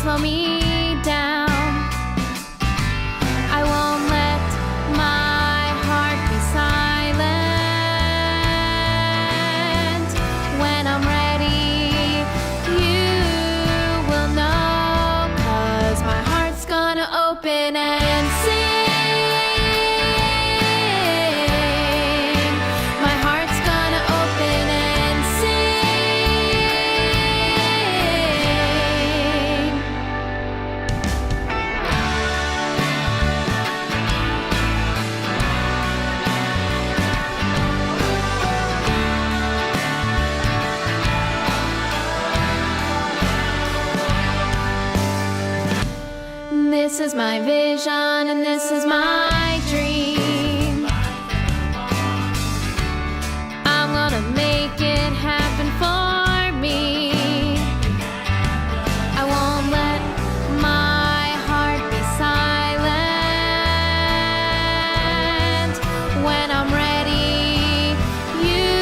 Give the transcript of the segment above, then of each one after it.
slow me down. I won't let my heart be silent. When I'm ready, you will know, 'cause my heart's gonna open and sing. My heart's gonna open and sing. This is my vision and this is my dream. I'm gonna make it happen for me. I won't let my heart be silent. When I'm ready, you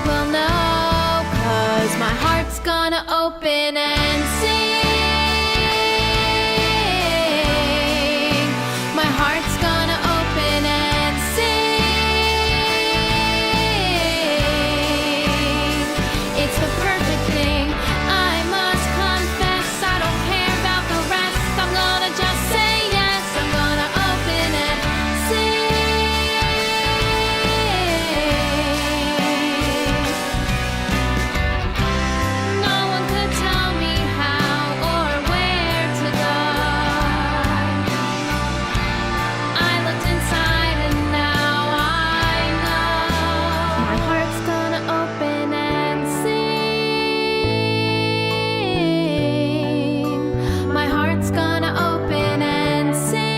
will know, 'cause my heart's gonna open and sing. My heart's gonna open and sing. It's the perfect thing, I must confess. I don't care about the rest. I'm gonna just say yes. I'm gonna open and sing. No one could tell me how or where to go. I looked inside and now I know. My heart's gonna open and sing. My heart's gonna open and sing.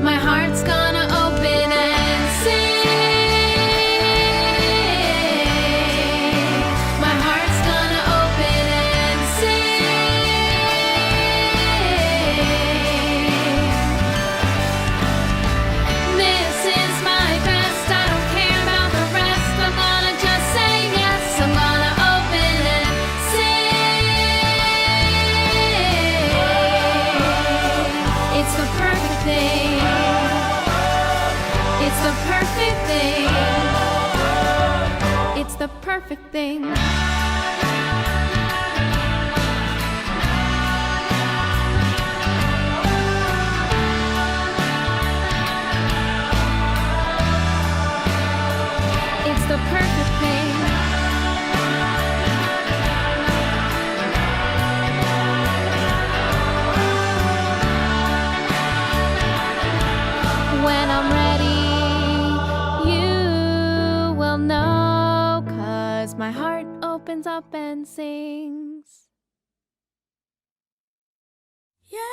My heart's gonna open and sing. My heart's gonna open and sing. This is my best, I don't care about the rest. I'm gonna just say yes. I'm gonna open and sing. It's the perfect thing. It's the perfect thing. It's the perfect thing. It's the perfect thing. When I'm ready, you will know, 'cause my heart opens up and sings. Yeah.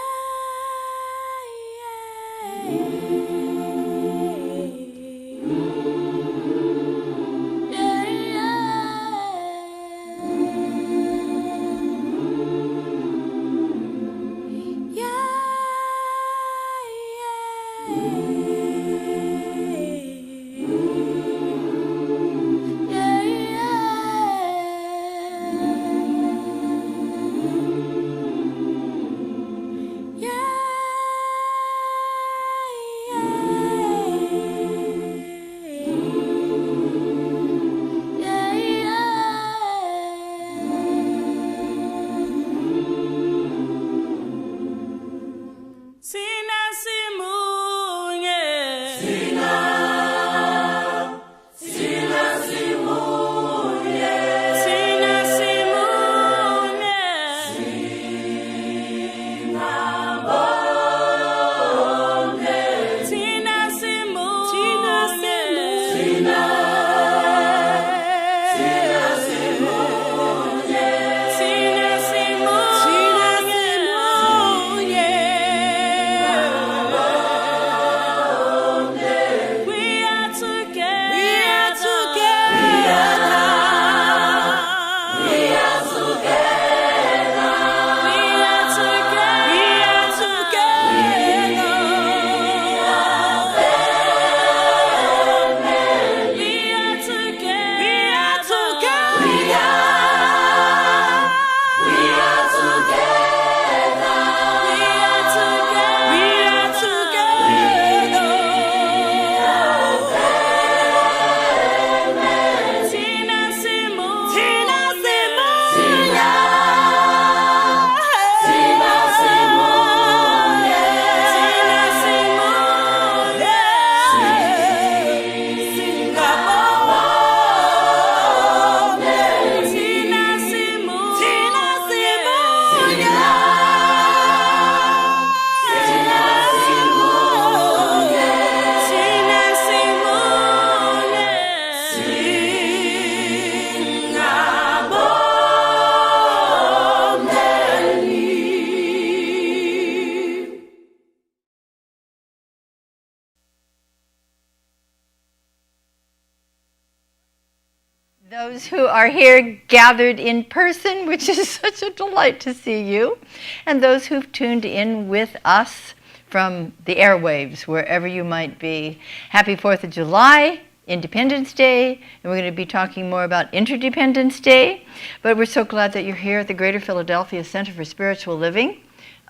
those who are here gathered in person, which is such a delight to see you, and those who've tuned in with us from the airwaves, wherever you might be. Happy 4th of July, Independence Day, and we're going to be talking more about Interdependence Day, but we're so glad that you're here at the Greater Philadelphia Center for Spiritual Living.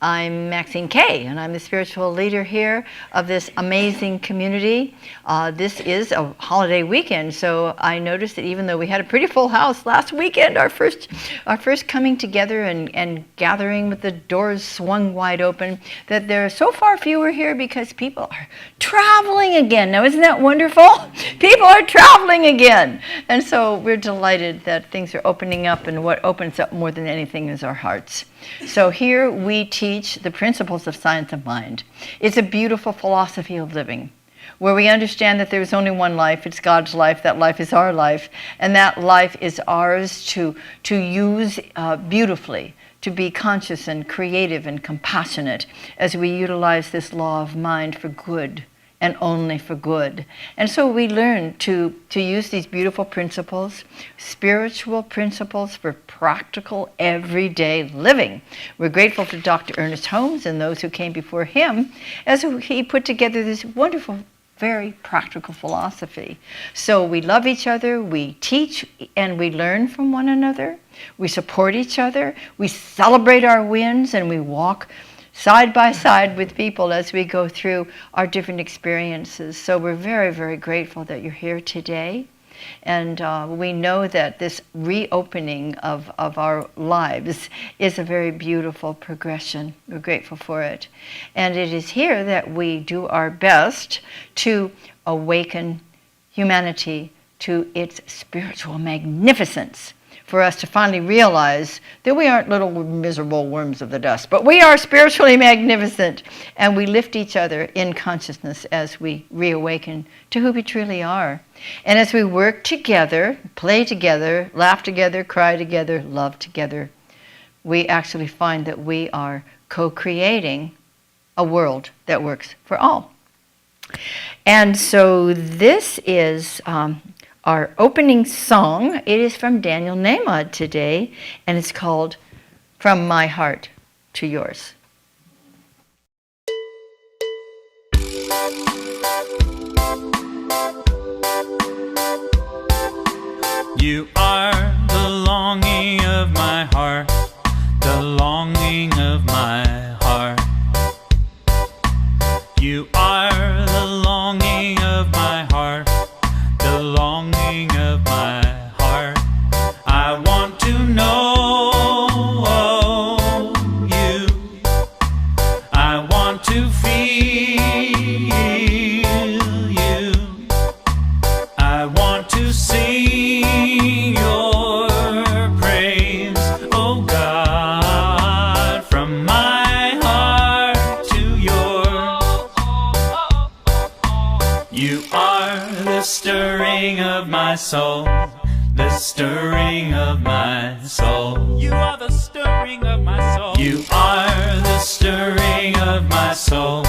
I'm Maxine Kaye, and I'm the spiritual leader here of this amazing community. This is a holiday weekend, so I noticed that even though we had a pretty full house last weekend, our first coming together and gathering with the doors swung wide open, that there are so far fewer here because people are traveling again. Now, isn't that wonderful? People are traveling again. And so we're delighted that things are opening up, and what opens up more than anything is our hearts. So here we teach the principles of science of mind. It's a beautiful philosophy of living where we understand that there's only one life. It's God's life. That life is our life. And that life is ours to use beautifully, to be conscious and creative and compassionate as we utilize this law of mind for good and only for good. And so we learn to use these beautiful principles, spiritual principles for practical everyday living. We're grateful to Dr. Ernest Holmes and those who came before him as he put together this wonderful, very practical philosophy. So we love each other, we teach and we learn from one another, we support each other, we celebrate our wins, and we walk side by side with people as we go through our different experiences. So we're very, very grateful that you're here today. And we know that this reopening of our lives is a very beautiful progression. We're grateful for it. And it is here that we do our best to awaken humanity to its spiritual magnificence, for us to finally realize that we aren't little miserable worms of the dust, but we are spiritually magnificent, and we lift each other in consciousness as we reawaken to who we truly are. And as we work together, play together, laugh together, cry together, love together, we actually find that we are co-creating a world that works for all. And so this is our opening song. It is from Daniel Nahmod today, and it's called From My Heart to Yours. You are the longing of my heart, the longing of my heart. You are the longing of my heart, the longing of my heart. I want to know you. I want to feel you. I want to sing your praise, oh God, from my heart to yours. You are the stirring of my soul, the stirring of my soul. You are the stirring of my soul. You are the stirring of my soul,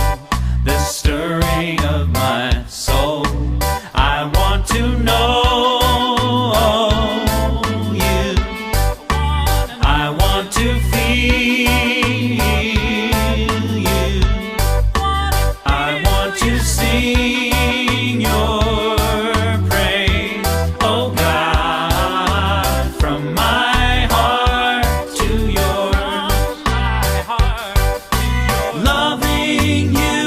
the stirring of my soul. I want to know you. I want to feel you. I want to sing your praise, oh God, from my heart to yours. Loving you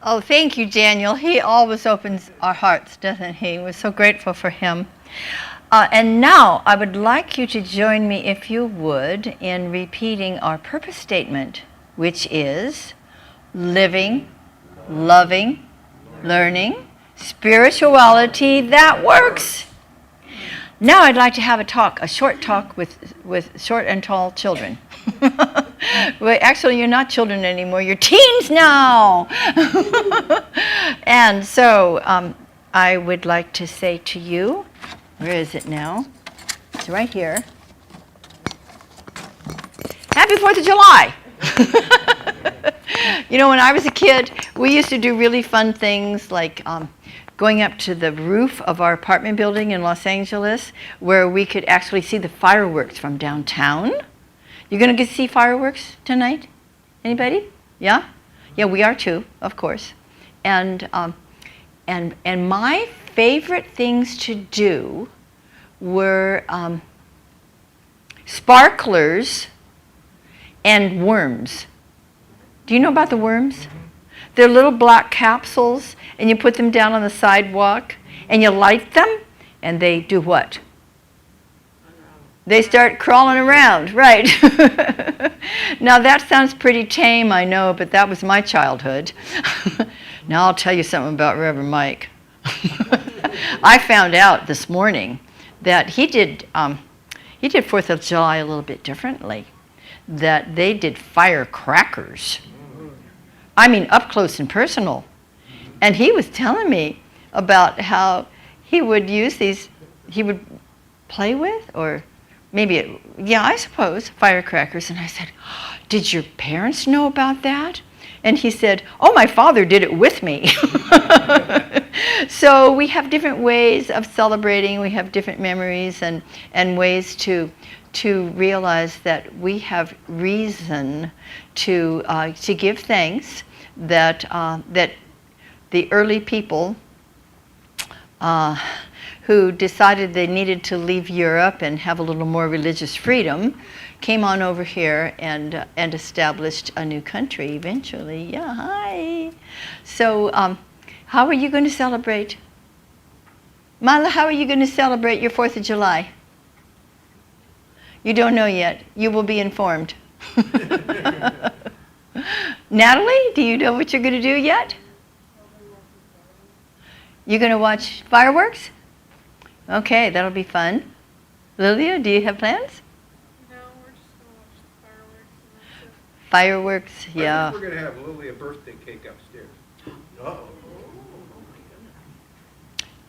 Oh, thank you, Daniel. He always opens our hearts, doesn't he? We're so grateful for him. And now I would like you to join me, if you would, in repeating our purpose statement, which is living, loving, learning, spirituality that works. Now I'd like to have a short talk with short and tall children. Well, actually, you're not children anymore. You're teens now. And so I would like to say to you, where is it now? It's right here. Happy 4th of July. You know, when I was a kid, we used to do really fun things like going up to the roof of our apartment building in Los Angeles, where we could actually see the fireworks from downtown. You're going to get to see fireworks tonight? Anybody? Yeah? Yeah, we are too, of course. And my favorite things to do were sparklers and worms. Do you know about the worms? They're little black capsules, and you put them down on the sidewalk, and you light them, and they do what? They start crawling around, right. Now that sounds pretty tame, I know, but that was my childhood. Now I'll tell you something about Reverend Mike. I found out this morning that he did 4th of July a little bit differently, that they did firecrackers. I mean, up close and personal. And he was telling me about how he would use these, he would play with, or maybe, I suppose, firecrackers. And I said, did your parents know about that? And he said, oh, my father did it with me. So we have different ways of celebrating. We have different memories and ways to realize that we have reason to give thanks that the early people who decided they needed to leave Europe and have a little more religious freedom came on over here and established a new country eventually. Yeah, hi. So how are you going to celebrate? Mila, how are you going to celebrate your 4th of July? You don't know yet. You will be informed. Natalie, do you know what you're going to do yet? You're going to watch fireworks? Okay, that'll be fun. Lilia, do you have plans? No, we're just going to watch the fireworks. And that's it. Fireworks, yeah. I think we're going to have Lily a birthday cake upstairs. Uh-oh.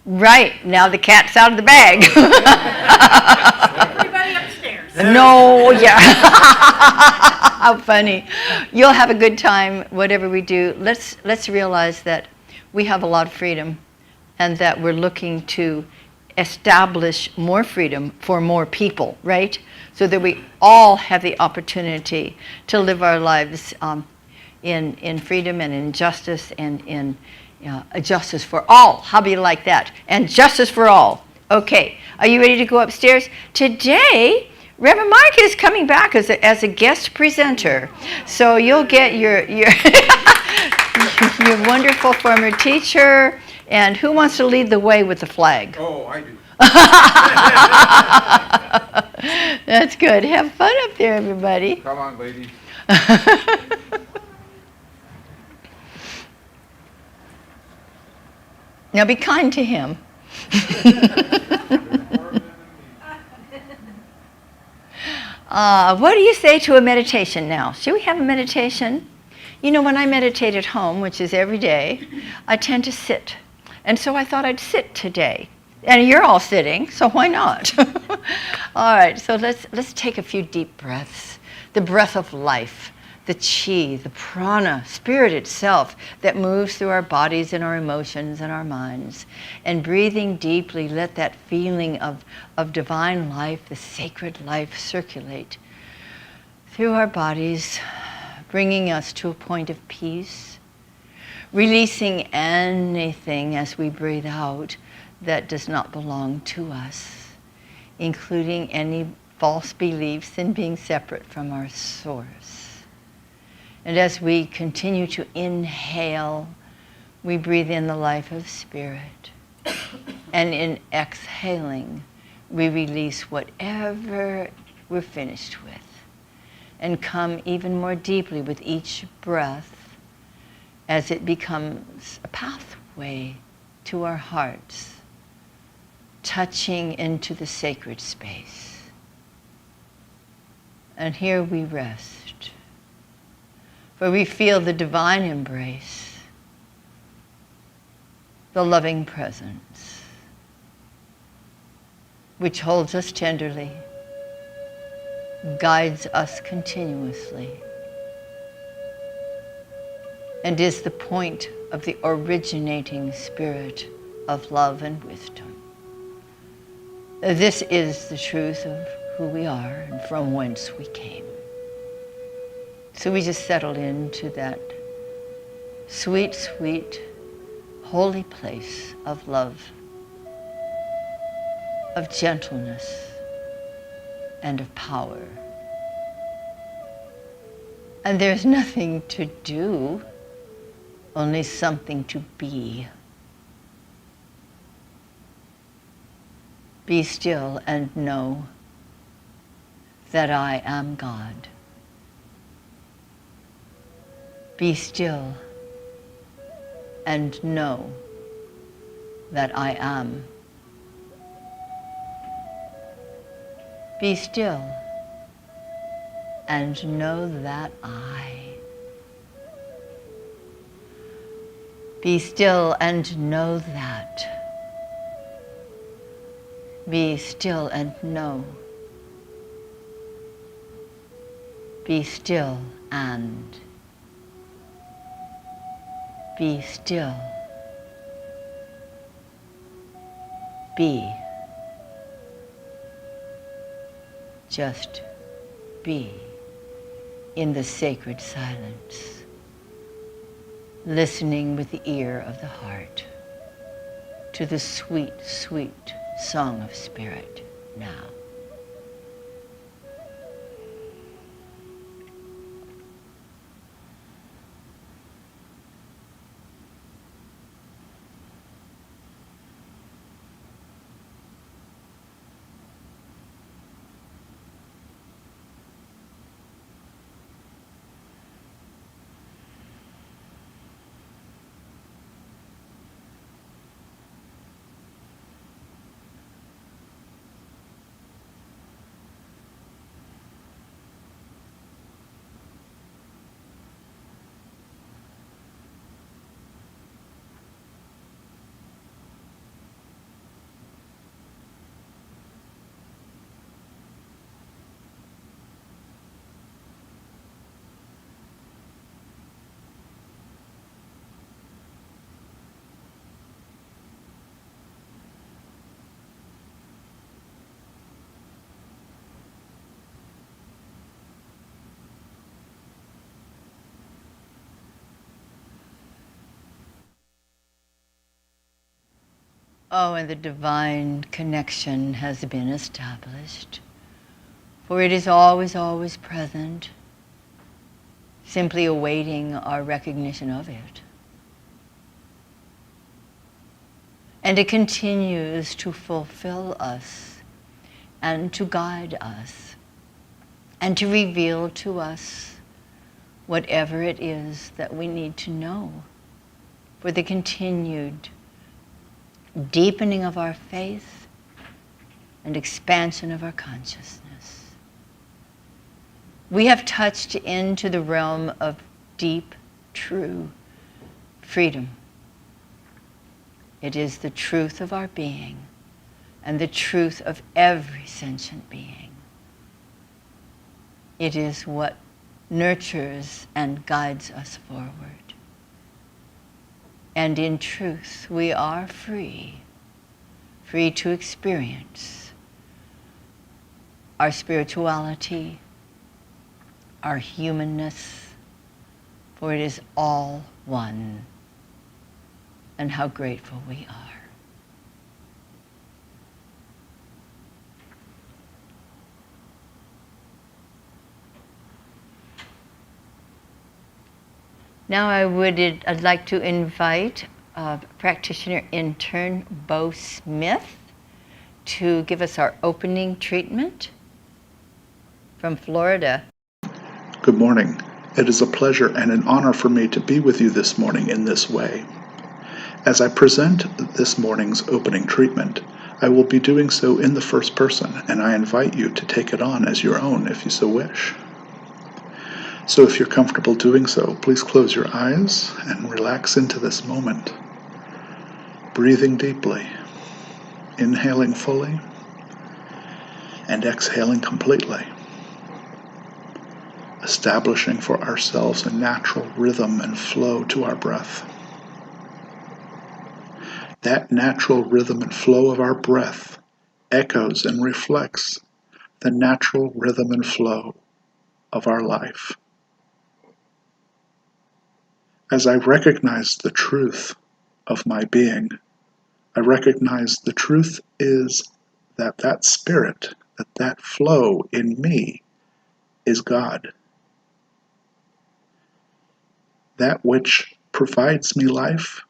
Right, now the cat's out of the bag. Everybody upstairs. No, yeah. How funny. You'll have a good time, whatever we do. Let's realize that we have a lot of freedom and that we're looking to establish more freedom for more people, right? So that we all have the opportunity to live our lives in freedom and in justice and in justice for all. How do you like that? And justice for all. Okay, are you ready to go upstairs? Today, Reverend Mike is coming back as a guest presenter. So you'll get your your wonderful former teacher. And who wants to lead the way with the flag? Oh, I do. That's good. Have fun up there, everybody. Come on, ladies. Now be kind to him. What do you say to a meditation now? Should we have a meditation? You know, when I meditate at home, which is every day, I tend to sit. And so I thought I'd sit today. And you're all sitting, so why not? All right, so let's take a few deep breaths. The breath of life, the chi, the prana, spirit itself that moves through our bodies and our emotions and our minds. And breathing deeply, let that feeling of divine life, the sacred life, circulate through our bodies, bringing us to a point of peace, releasing anything as we breathe out that does not belong to us, including any false beliefs in being separate from our source. And as we continue to inhale, we breathe in the life of Spirit. And in exhaling, we release whatever we're finished with and come even more deeply with each breath as it becomes a pathway to our hearts, touching into the sacred space. And here we rest, for we feel the divine embrace, the loving presence, which holds us tenderly, guides us continuously, and is the point of the originating spirit of love and wisdom. This is the truth of who we are and from whence we came. So we just settle into that sweet, sweet, holy place of love, of gentleness, and of power. And there's nothing to do, only something to be. Be still and know that I am God. Be still and know that I am. Be still and know that I. Be still and know that. Be still and know. Be still and. Be still. Be. Just be in the sacred silence, listening with the ear of the heart to the sweet, sweet song of Spirit now. Oh, and the divine connection has been established, for it is always, always present, simply awaiting our recognition of it. And it continues to fulfill us and to guide us and to reveal to us whatever it is that we need to know for the continued deepening of our faith and expansion of our consciousness. We have touched into the realm of deep, true freedom. It is the truth of our being and the truth of every sentient being. It is what nurtures and guides us forward. And in truth, we are free, free to experience our spirituality, our humanness, for it is all one, and how grateful we are. Now I'd like to invite practitioner intern Bo Smith to give us our opening treatment from Florida. Good morning. It is a pleasure and an honor for me to be with you this morning in this way. As I present this morning's opening treatment, I will be doing so in the first person, and I invite you to take it on as your own if you so wish. So if you're comfortable doing so, please close your eyes and relax into this moment. Breathing deeply, inhaling fully, and exhaling completely. Establishing for ourselves a natural rhythm and flow to our breath. That natural rhythm and flow of our breath echoes and reflects the natural rhythm and flow of our life. As I recognize the truth of my being, I recognize the truth is that spirit, that flow in me is God. That which provides me life,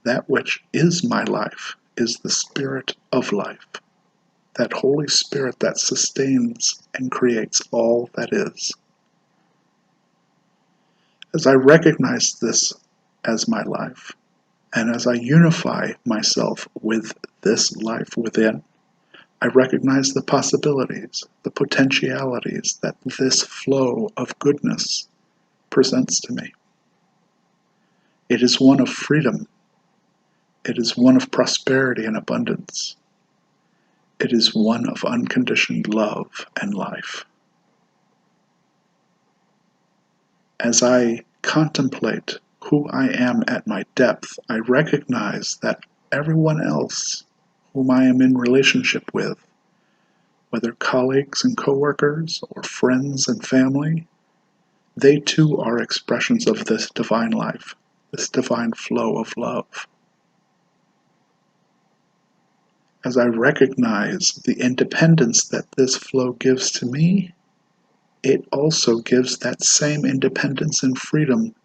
that which is my life, is the Spirit of life, that Holy Spirit that sustains and creates all that is. As I recognize this as my life, and as I unify myself with this life within, I recognize the possibilities, the potentialities that this flow of goodness presents to me. It is one of freedom. It is one of prosperity and abundance. It is one of unconditioned love and life. As I contemplate who I am at my depth, I recognize that everyone else whom I am in relationship with, whether colleagues and coworkers or friends and family, they too are expressions of this divine life, this divine flow of love. As I recognize the independence that this flow gives to me, it also gives that same independence and freedom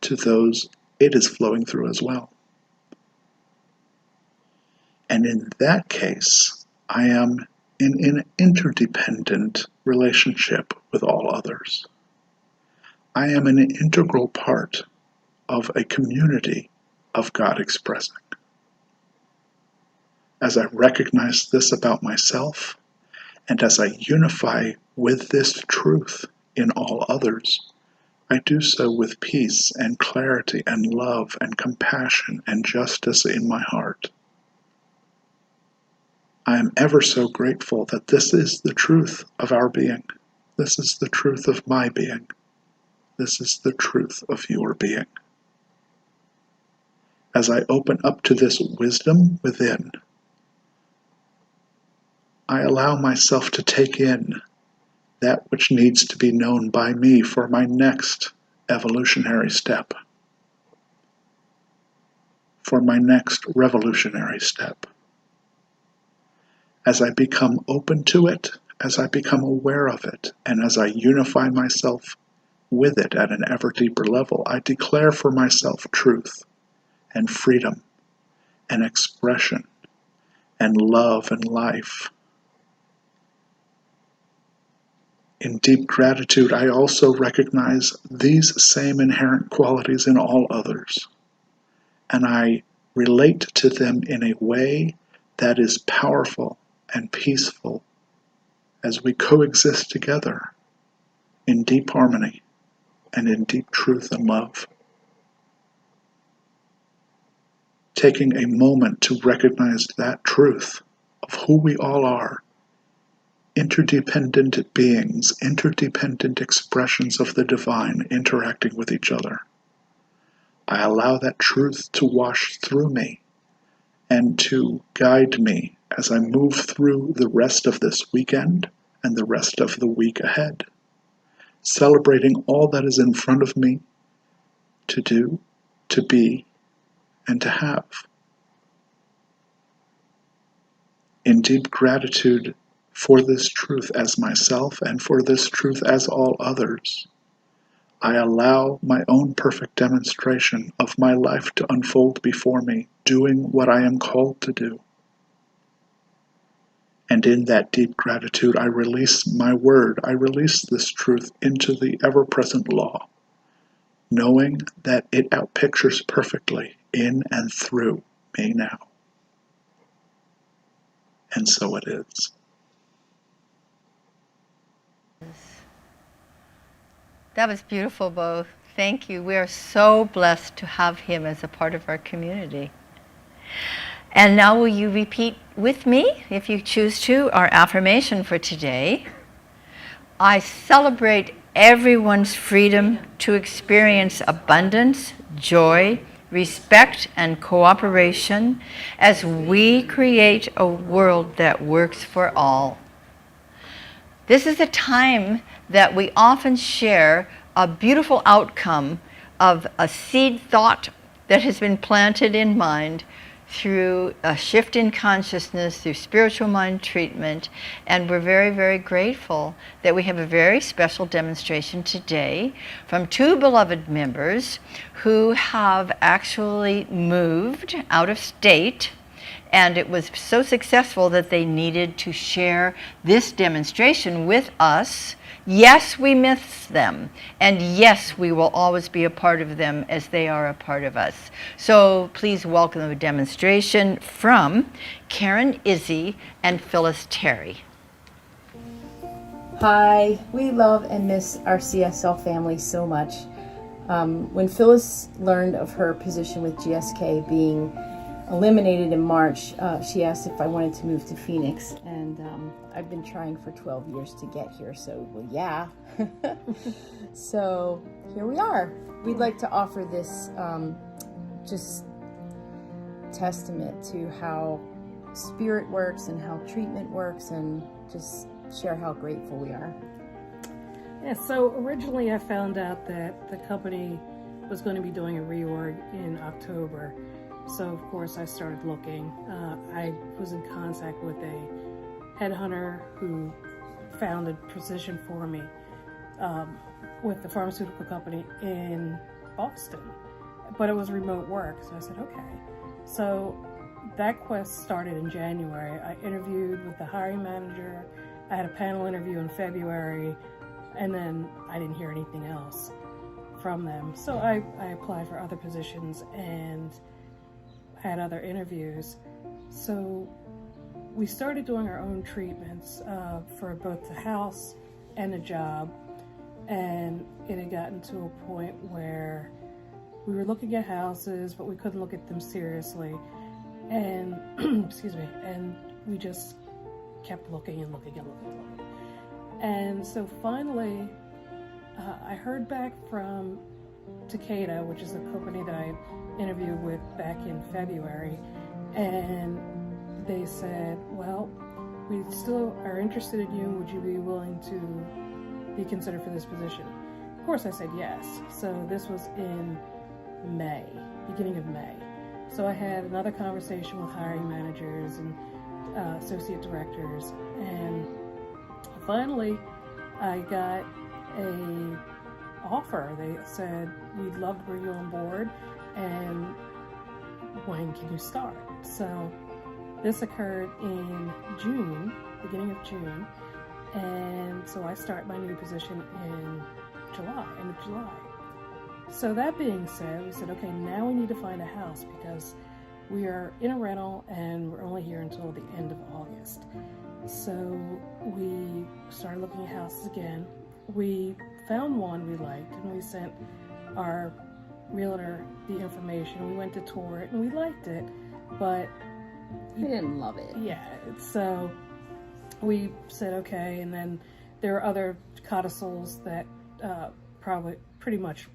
to those it is flowing through as well. And in that case, I am in an interdependent relationship with all others. I am an integral part of a community of God expressing. As I recognize this about myself, and as I unify with this truth in all others, I do so with peace and clarity and love and compassion and justice in my heart. I am ever so grateful that this is the truth of our being. This is the truth of my being. This is the truth of your being. As I open up to this wisdom within, I allow myself to take in that which needs to be known by me for my next evolutionary step, for my next revolutionary step. As I become open to it, as I become aware of it, and as I unify myself with it at an ever deeper level, I declare for myself truth and freedom and expression and love and life. In deep gratitude, I also recognize these same inherent qualities in all others, and I relate to them in a way that is powerful and peaceful as we coexist together in deep harmony and in deep truth and love. Taking a moment to recognize that truth of who we all are, interdependent beings, interdependent expressions of the divine interacting with each other. I allow that truth to wash through me and to guide me as I move through the rest of this weekend and the rest of the week ahead, celebrating all that is in front of me to do, to be, and to have. In deep gratitude for this truth as myself and for this truth as all others, I allow my own perfect demonstration of my life to unfold before me, doing what I am called to do. And in that deep gratitude, I release my word. I release this truth into the ever-present law, knowing that it outpictures perfectly in and through me now. And so it is. That was beautiful, Bo. Thank you. We are so blessed to have him as a part of our community. And now will you repeat with me, if you choose to, our affirmation for today. I celebrate everyone's freedom to experience abundance, joy, respect, and cooperation as we create a world that works for all. This is a time that we often share a beautiful outcome of a seed thought that has been planted in mind through a shift in consciousness, through spiritual mind treatment, and we're very, very grateful that we have a very special demonstration today from two beloved members who have actually moved out of state, and it was so successful that they needed to share this demonstration with us. Yes, we miss them, and yes, we will always be a part of them as they are a part of us. So please welcome the demonstration from Karen Izzy and Phyllis Terry. Hi, we love and miss our CSL family so much. When Phyllis learned of her position with GSK being eliminated in March, she asked if I wanted to move to Phoenix, and I've been trying for 12 years to get here, so well, yeah. So here we are. We'd like to offer this just testament to how spirit works and how treatment works, and just share how grateful we are. Yeah, so originally I found out that the company was going to be doing a reorg in October. So of course I started looking. I was in contact with a headhunter who found a position for me with the pharmaceutical company in Boston, but it was remote work. So I said, okay. So that quest started in January. I interviewed with the hiring manager. I had a panel interview in February, and then I didn't hear anything else from them. So I applied for other positions and had other interviews. So we started doing our own treatments for both the house and the job, and it had gotten to a point where we were looking at houses, but we couldn't look at them seriously, and excuse me, and we just kept looking and looking and looking and looking. And so finally I heard back from Takeda, which is the company that I interviewed with back in February, and they said, well, we still are interested in you. Would you be willing to be considered for this position? Of course I said yes. So this was in May, beginning of May. So I had another conversation with hiring managers and associate directors, and finally I got a offer. They said, we'd love to bring you on board, and when can you start? So this occurred in June, beginning of June, and so I start my new position in July, end of July. So that being said, we said, okay, now we need to find a house because we are in a rental and we're only here until the end of August. So we started looking at houses again. We found one we liked, and we sent our realtor the information. We went to tour it and we liked it, but We didn't love it. yeah, so we said okay, and then there are other codicils that probably pretty much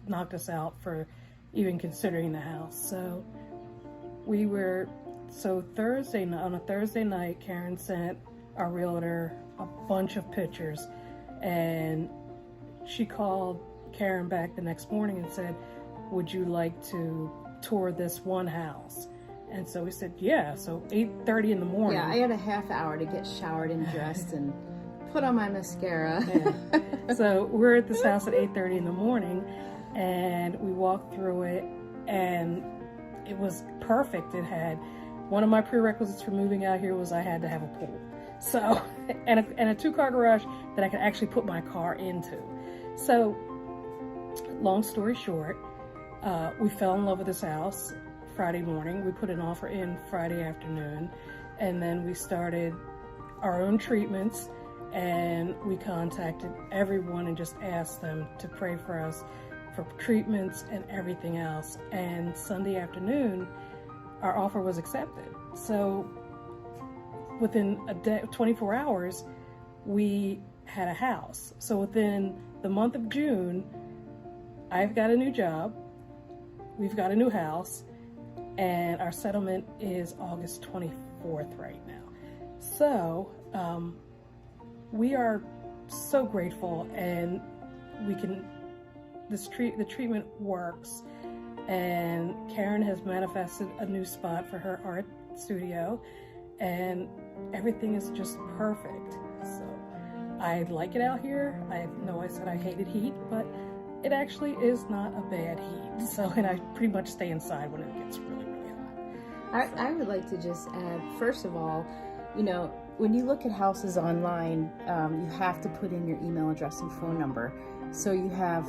knocked us out for even considering the house. So we were, so on a Thursday night, Karen sent our realtor a bunch of pictures, and she called Karen back the next morning and said, would you like to tour this one house? And so we said, yeah. So 8:30 in the morning. Yeah, I had a half hour to get showered and dressed and put on my mascara. Yeah. So we're at this house at 8:30 in the morning, and we walked through it, and it was perfect. It had one of my prerequisites for moving out here was I had to have a pool. So, and a 2-car garage that I could actually put my car into. So, long story short, we fell in love with this house Friday morning. We put an offer in Friday afternoon, and then we started our own treatments, and we contacted everyone and just asked them to pray for us for treatments and everything else. And Sunday afternoon, our offer was accepted. So within a day, 24 hours, we had a house. So within the month of June, I've got a new job, we've got a new house, and our settlement is August 24th right now. So we are so grateful, and the treatment works, and Karen has manifested a new spot for her art studio, and everything is just perfect. So I like it out here. I know I said I hated heat, but it actually is not a bad heat. So, and I pretty much stay inside when it gets really, really hot. I would like to just add, first of all, you know, when you look at houses online, you have to put in your email address and phone number. So you have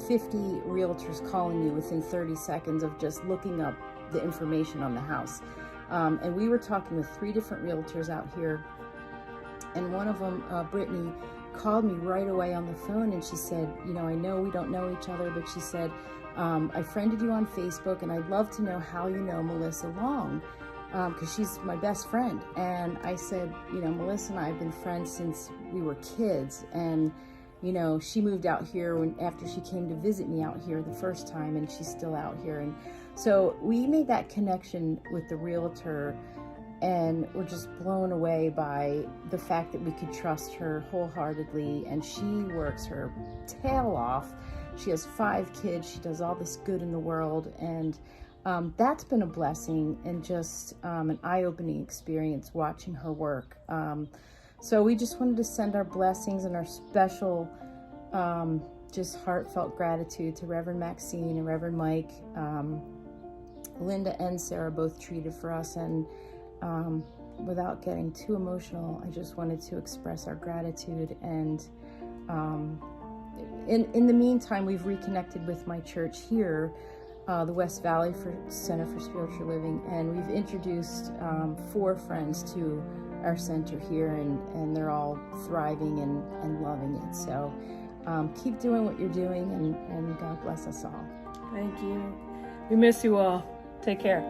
50 realtors calling you within 30 seconds of just looking up the information on the house. And we were talking with 3 different realtors out here, and one of them, Brittany, called me right away on the phone, and she said, you know, I know we don't know each other, but she said, I friended you on Facebook, and I'd love to know how you know Melissa Long, because she's my best friend. And I said, you know, Melissa and I have been friends since we were kids, and you know, she moved out here after she came to visit me out here the first time, and she's still out here. And so we made that connection with the realtor, and we're just blown away by the fact that we could trust her wholeheartedly, and she works her tail off. She has 5 kids. She does all this good in the world, and that's been a blessing and just an eye-opening experience watching her work. So we just wanted to send our blessings and our special, just heartfelt gratitude to Reverend Maxine and Reverend Mike. Linda and Sarah both treated for us, and without getting too emotional, I just wanted to express our gratitude. And in the meantime, we've reconnected with my church here, the West Valley Center for Spiritual Living, and we've introduced 4 friends to our center here, and they're all thriving and loving it. So keep doing what you're doing, and God bless us all. Thank you. We miss you all. Take care.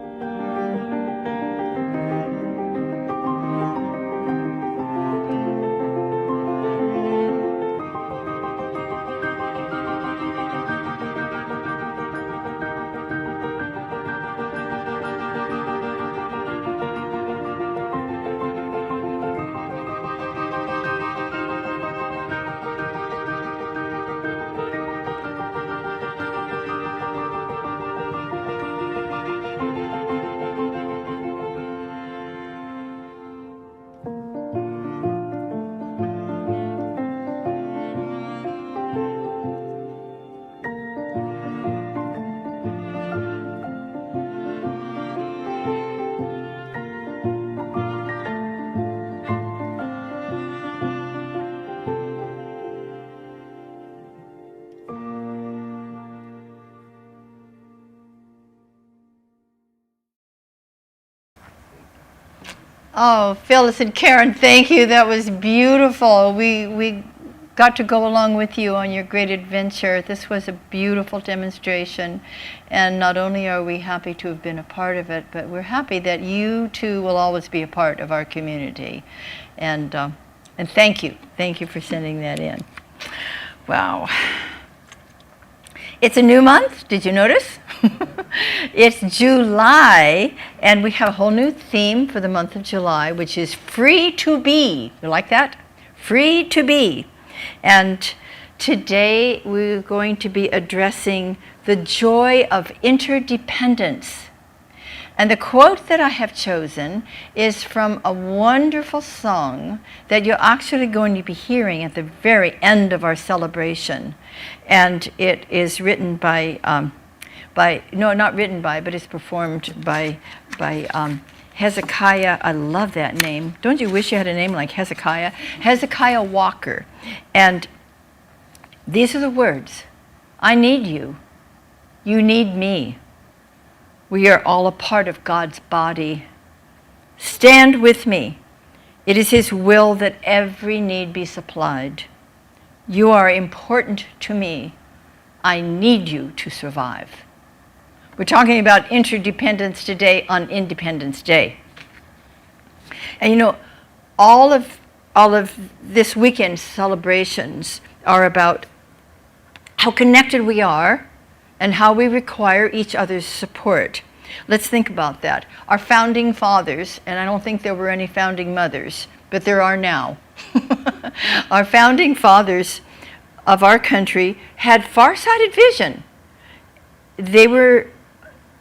Oh, Phyllis and Karen, thank you. That was beautiful. We got to go along with you on your great adventure. This was a beautiful demonstration, and not only are we happy to have been a part of it, but we're happy that you too will always be a part of our community. And thank you. Thank you for sending that in. Wow. It's a new month. Did you notice? It's July, and we have a whole new theme for the month of July, which is free to be. You like that? Free to be. And today we're going to be addressing the joy of interdependence. And the quote that I have chosen is from a wonderful song that you're actually going to be hearing at the very end of our celebration. And it is written by no, not written by, but it's performed by Hezekiah. I love that name. Don't you wish you had a name like Hezekiah? Hezekiah Walker. And these are the words. I need you. You need me. We are all a part of God's body. Stand with me. It is His will that every need be supplied. You are important to me. I need you to survive. We're talking about interdependence today on Independence Day. And you know, all of this weekend's celebrations are about how connected we are and how we require each other's support. Let's think about that. Our founding fathers, and I don't think there were any founding mothers, but there are now. Our founding fathers of our country had far-sighted vision. They were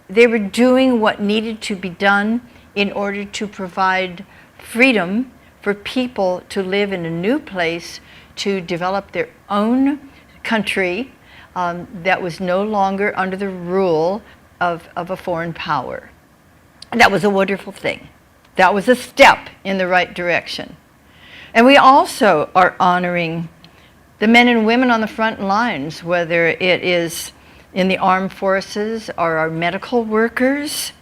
doing what needed to be done in order to provide freedom for people to live in a new place, to develop their own country that was no longer under the rule of a foreign power. And that was a wonderful thing. That was a step in the right direction. And we also are honoring the men and women on the front lines, whether it is in the armed forces or our medical workers.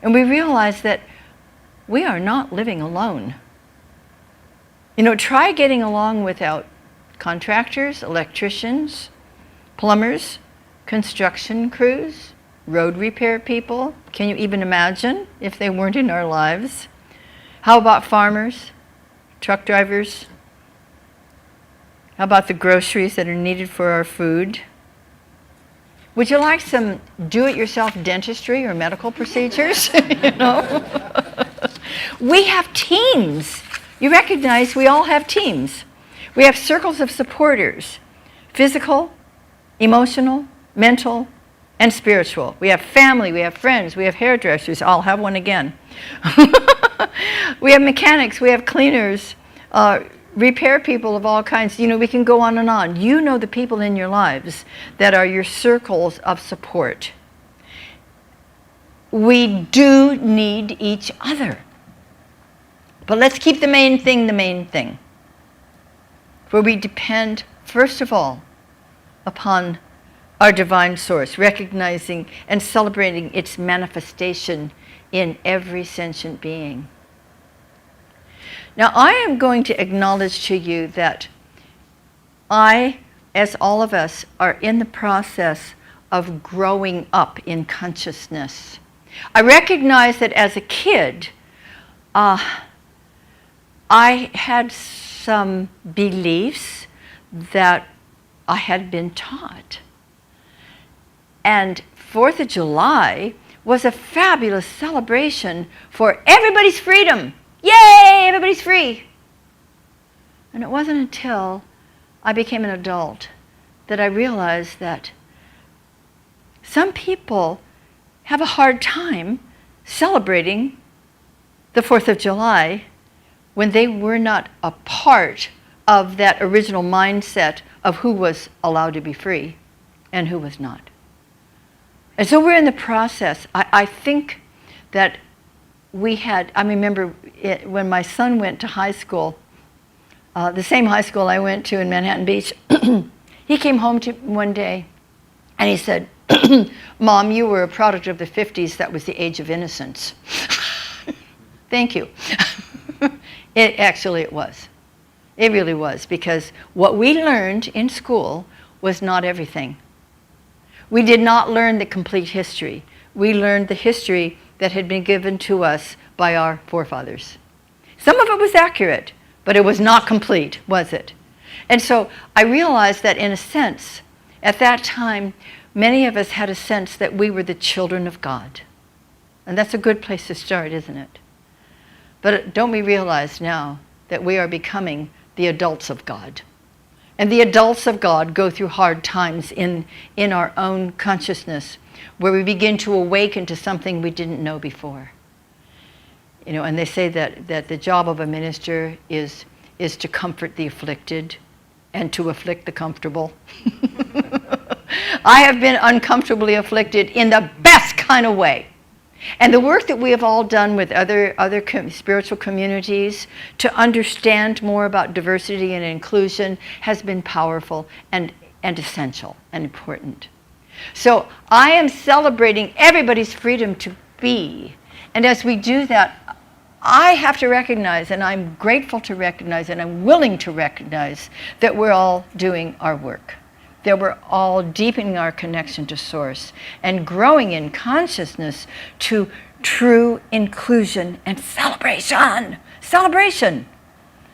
And we realize that we are not living alone. You know, try getting along without contractors, electricians, plumbers, construction crews, road repair people. Can you even imagine if they weren't in our lives? How about farmers, truck drivers? How about the groceries that are needed for our food? Would you like some do-it-yourself dentistry or medical procedures? You know? We have teams. You recognize we all have teams. We have circles of supporters, physical, emotional, mental, and spiritual. We have family, we have friends, we have hairdressers. I'll have one again. We have mechanics, we have cleaners, repair people of all kinds. You know, we can go on and on. You know the people in your lives that are your circles of support. We do need each other. But let's keep the main thing the main thing. For we depend, first of all, upon our divine source, recognizing and celebrating its manifestation in every sentient being. Now, I am going to acknowledge to you that I, as all of us, are in the process of growing up in consciousness. I recognize that as a kid, I had some beliefs that I had been taught. And 4th of July was a fabulous celebration for everybody's freedom. Yay, everybody's free. And it wasn't until I became an adult that I realized that some people have a hard time celebrating the 4th of July when they were not a part of that original mindset of who was allowed to be free and who was not. And so we're in the process. I think that I remember when my son went to high school, the same high school I went to in Manhattan Beach, he came home one day and he said, Mom, you were a product of the 50s. That was the age of innocence. Thank you. It was. It really was, because what we learned in school was not everything. We did not learn the complete history. We learned the history that had been given to us by our forefathers. Some of it was accurate, but it was not complete, was it? And so I realized that in a sense, at that time, many of us had a sense that we were the children of God. And that's a good place to start, isn't it? But don't we realize now that we are becoming the adults of God? and the adults of God go through hard times in our own consciousness, where we begin to awaken to something we didn't know before. You know, and they say that the job of a minister is to comfort the afflicted and to afflict the comfortable. I have been uncomfortably afflicted in the best kind of way. And the work that we have all done with other spiritual communities to understand more about diversity and inclusion has been powerful and essential and important. So I am celebrating everybody's freedom to be. And as we do that, I have to recognize, and I'm grateful to recognize, and I'm willing to recognize that we're all doing our work, that we're all deepening our connection to Source and growing in consciousness to true inclusion and celebration. Celebration.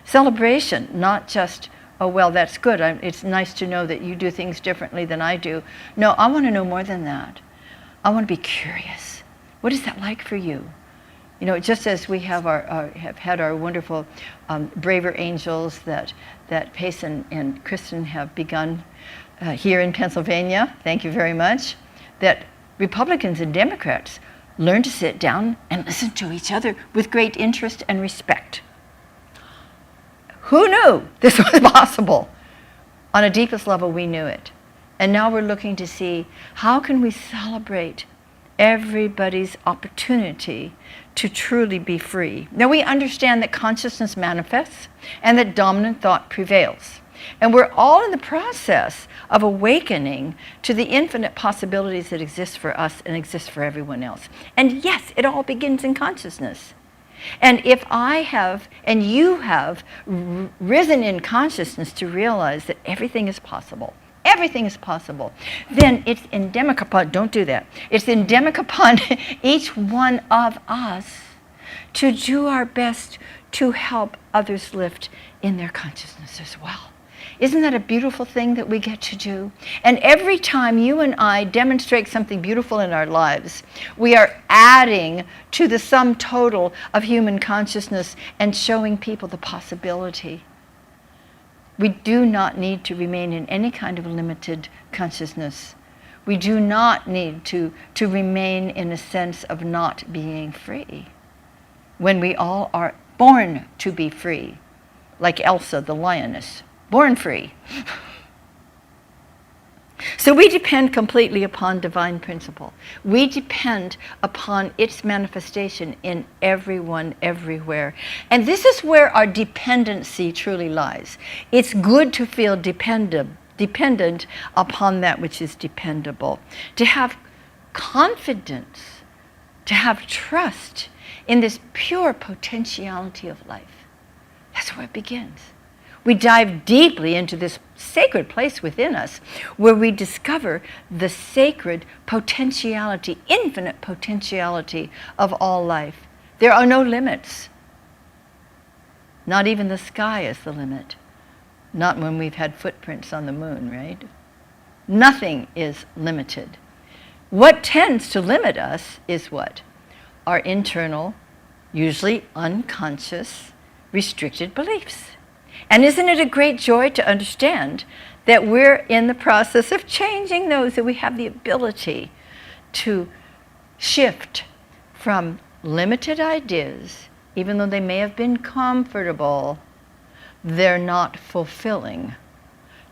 Celebration, not just, oh, well, that's good. It's nice to know that you do things differently than I do. No, I want to know more than that. I want to be curious. What is that like for you? You know, just as we have had our wonderful braver angels that Pace and Kristen have begun here in Pennsylvania, thank you very much, that Republicans and Democrats learn to sit down and listen to each other with great interest and respect. Who knew this was possible? On a deepest level, we knew it. And now we're looking to see how can we celebrate everybody's opportunity to truly be free. Now we understand that consciousness manifests and that dominant thought prevails. And we're all in the process of awakening to the infinite possibilities that exist for us and exist for everyone else. And yes, it all begins in consciousness. And if I have, and you have, risen in consciousness to realize that everything is possible, then it's endemic upon, don't do that, it's endemic upon each one of us to do our best to help others lift in their consciousness as well. Isn't that a beautiful thing that we get to do? And every time you and I demonstrate something beautiful in our lives, we are adding to the sum total of human consciousness and showing people the possibility. We do not need to remain in any kind of limited consciousness. We do not need to remain in a sense of not being free, when we all are born to be free, like Elsa the lioness, born free. So we depend completely upon divine principle. We depend upon its manifestation in everyone, everywhere. And this is where our dependency truly lies. It's good to feel dependent upon that which is dependable, to have confidence, to have trust in this pure potentiality of life. That's where it begins. We dive deeply into this sacred place within us where we discover the sacred potentiality, infinite potentiality of all life. There are no limits. Not even the sky is the limit. Not when we've had footprints on the moon, right? Nothing is limited. What tends to limit us is what? Our internal, usually unconscious, restricted beliefs. And isn't it a great joy to understand that we're in the process of changing those, that we have the ability to shift from limited ideas, even though they may have been comfortable, they're not fulfilling,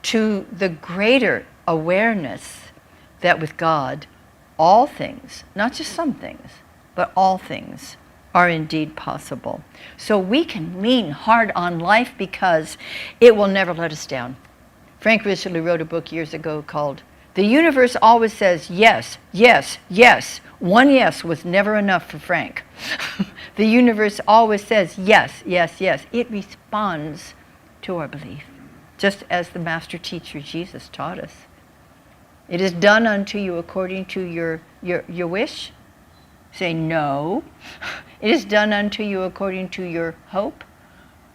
to the greater awareness that with God, all things, not just some things, but all things are indeed possible. So we can lean hard on life because it will never let us down. Frank Richley wrote a book years ago called The Universe Always Says Yes, Yes, Yes. One yes was never enough for Frank. The universe always says yes, yes, yes. It responds to our belief, just as the master teacher Jesus taught us. It is done unto you according to your wish. Say no. It is done unto you according to your hope.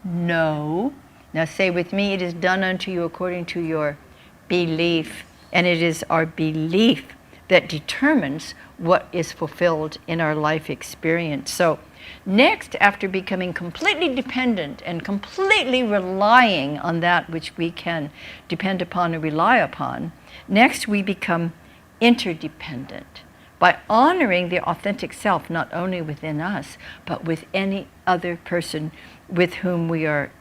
No. Now say with me, it is done unto you according to your belief. And it is our belief that determines what is fulfilled in our life experience. So Next, after becoming completely dependent and completely relying on that which we can depend upon and rely upon, next we become interdependent by honoring the authentic self not only within us, but with any other person with whom we are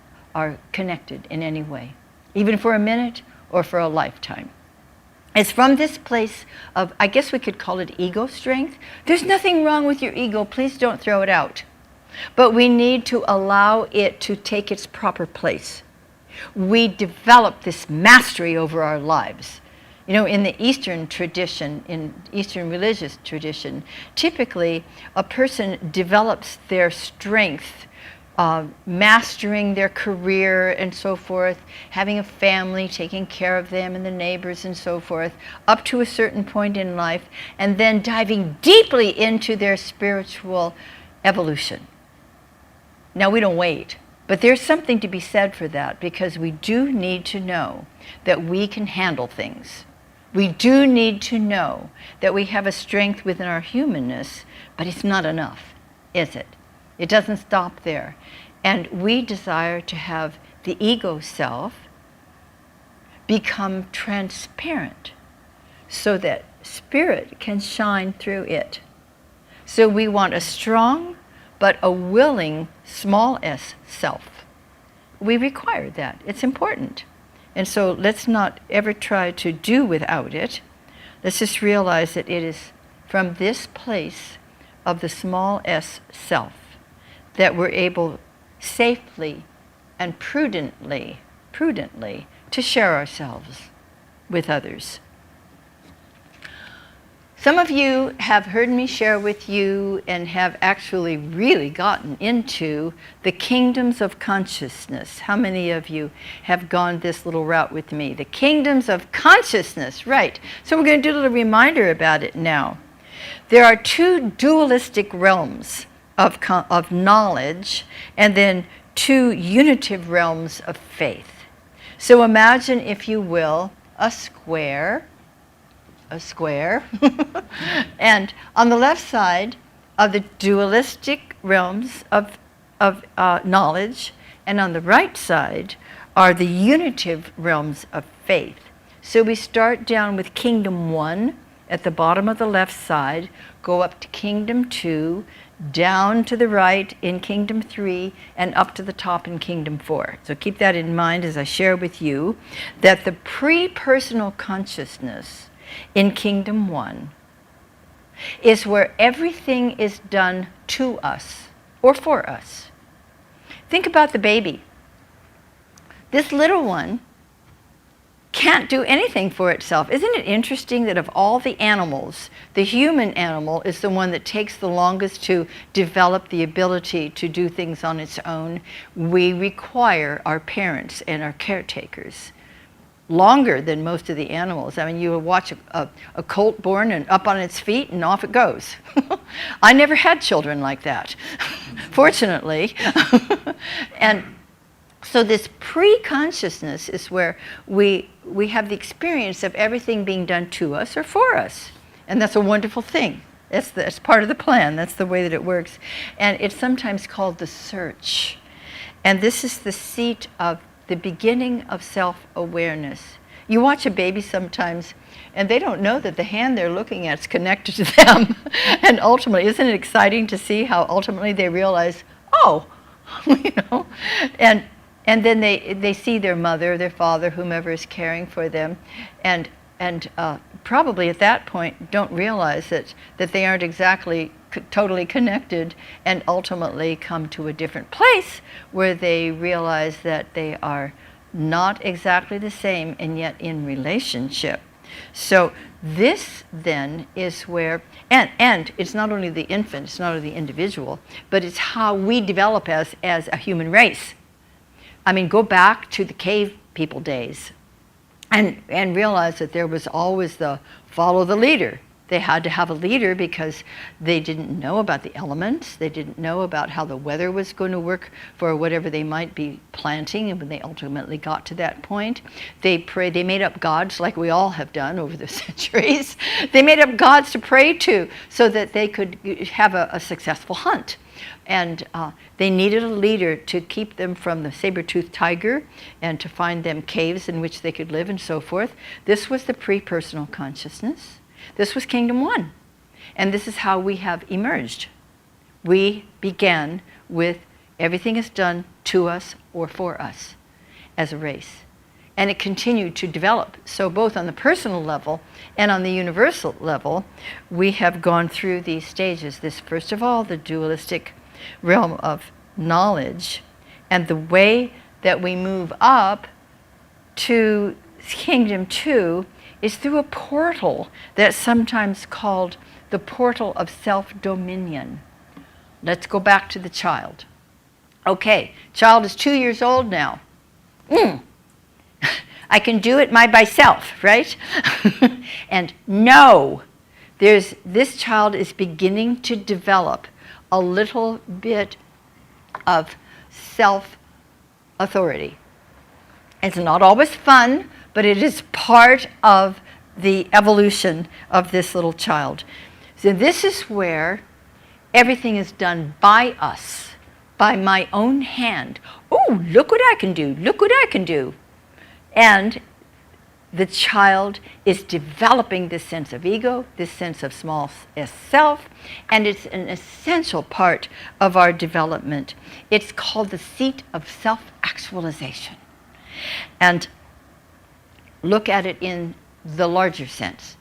connected in any way, even for a minute or for a lifetime. It's from this place of, I guess we could call it ego strength. There's nothing wrong with your ego. Please don't throw it out. But we need to allow it to take its proper place. We develop this mastery over our lives. You know, in the Eastern tradition, in Eastern religious tradition, typically a person develops their strength mastering their career and so forth, having a family, taking care of them and the neighbors and so forth, up to a certain point in life, and then diving deeply into their spiritual evolution. Now, we don't wait, but there's something to be said for that, because we do need to know that we can handle things. We do need to know that we have a strength within our humanness, but it's not enough, is it? It doesn't stop there. And we desire to have the ego self become transparent so that spirit can shine through it. So we want a strong but a willing small s self. We require that. It's important. And so let's not ever try to do without it. Let's just realize that it is from this place of the small s self that we're able safely and prudently to share ourselves with others. Some of you have heard me share with you and have actually really gotten into the kingdoms of consciousness. How many of you have gone this little route with me? The kingdoms of consciousness, right. So we're going to do a little reminder about it now. There are two dualistic realms of knowledge, and then two unitive realms of faith. So imagine, if you will, a square, and on the left side are the dualistic realms of knowledge, and on the right side are the unitive realms of faith. So we start down with Kingdom 1 at the bottom of the left side, go up to Kingdom 2, down to the right in Kingdom 3, and up to the top in Kingdom 4. So keep that in mind as I share with you that the pre-personal consciousness in Kingdom 1 is where everything is done to us or for us. Think about the baby. This little one can't do anything for itself. Isn't it interesting that of all the animals, the human animal is the one that takes the longest to develop the ability to do things on its own? We require our parents and our caretakers longer than most of the animals. I mean, you will watch a colt born and up on its feet and off it goes. I never had children like that, fortunately. And so this pre-consciousness is where we have the experience of everything being done to us or for us. And that's a wonderful thing. That's part of the plan. That's the way that it works. And it's sometimes called the search. And this is the seat of the beginning of self-awareness. You watch a baby sometimes, and they don't know that the hand they're looking at is connected to them. And ultimately, isn't it exciting to see how ultimately they realize, oh, you know, and then they see their mother, their father, whomever is caring for them, and probably at that point don't realize that they aren't exactly totally connected, and ultimately come to a different place where they realize that they are not exactly the same and yet in relationship. So this then is where, and it's not only the infant, it's not only the individual, but it's how we develop as a human race. I mean, go back to the cave people days and realize that there was always the follow the leader. They had to have a leader because they didn't know about the elements. They didn't know about how the weather was going to work for whatever they might be planting. And when they ultimately got to that point, they made up gods, like we all have done over the centuries. They made up gods to pray to so that they could have a successful hunt. And they needed a leader to keep them from the saber-toothed tiger and to find them caves in which they could live and so forth. This was the pre-personal consciousness. This was Kingdom 1. And this is how we have emerged. We began with everything is done to us or for us as a race. And it continued to develop. So both on the personal level and on the universal level, we have gone through these stages. This, first of all, the dualistic realm of knowledge, and the way that we move up to Kingdom 2 is through a portal that's sometimes called the portal of self-dominion. Let's go back to the child. Okay, child is 2 years old now. I can do it by myself, right? And no, this child is beginning to develop a little bit of self-authority. It's not always fun, but it is part of the evolution of this little child. So this is where everything is done by us, by my own hand. Oh, look what I can do, look what I can do. And the child is developing this sense of ego, this sense of small s self, and it's an essential part of our development. It's called the seat of self-actualization. And look at it in the larger sense,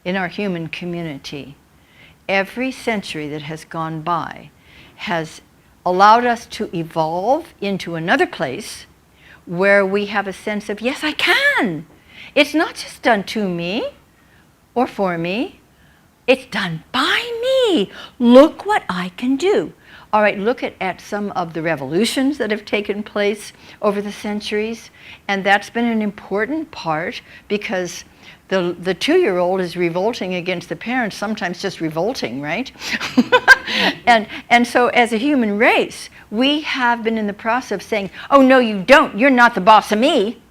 in our human community. Every century that has gone by has allowed us to evolve into another place where we have a sense of, yes, I can. It's not just done to me or for me. It's done by me. Look what I can do. All right, look at some of the revolutions that have taken place over the centuries. And that's been an important part because the 2-year-old is revolting against the parents, sometimes just revolting, right? And so as a human race, we have been in the process of saying, oh, no, you don't. You're not the boss of me.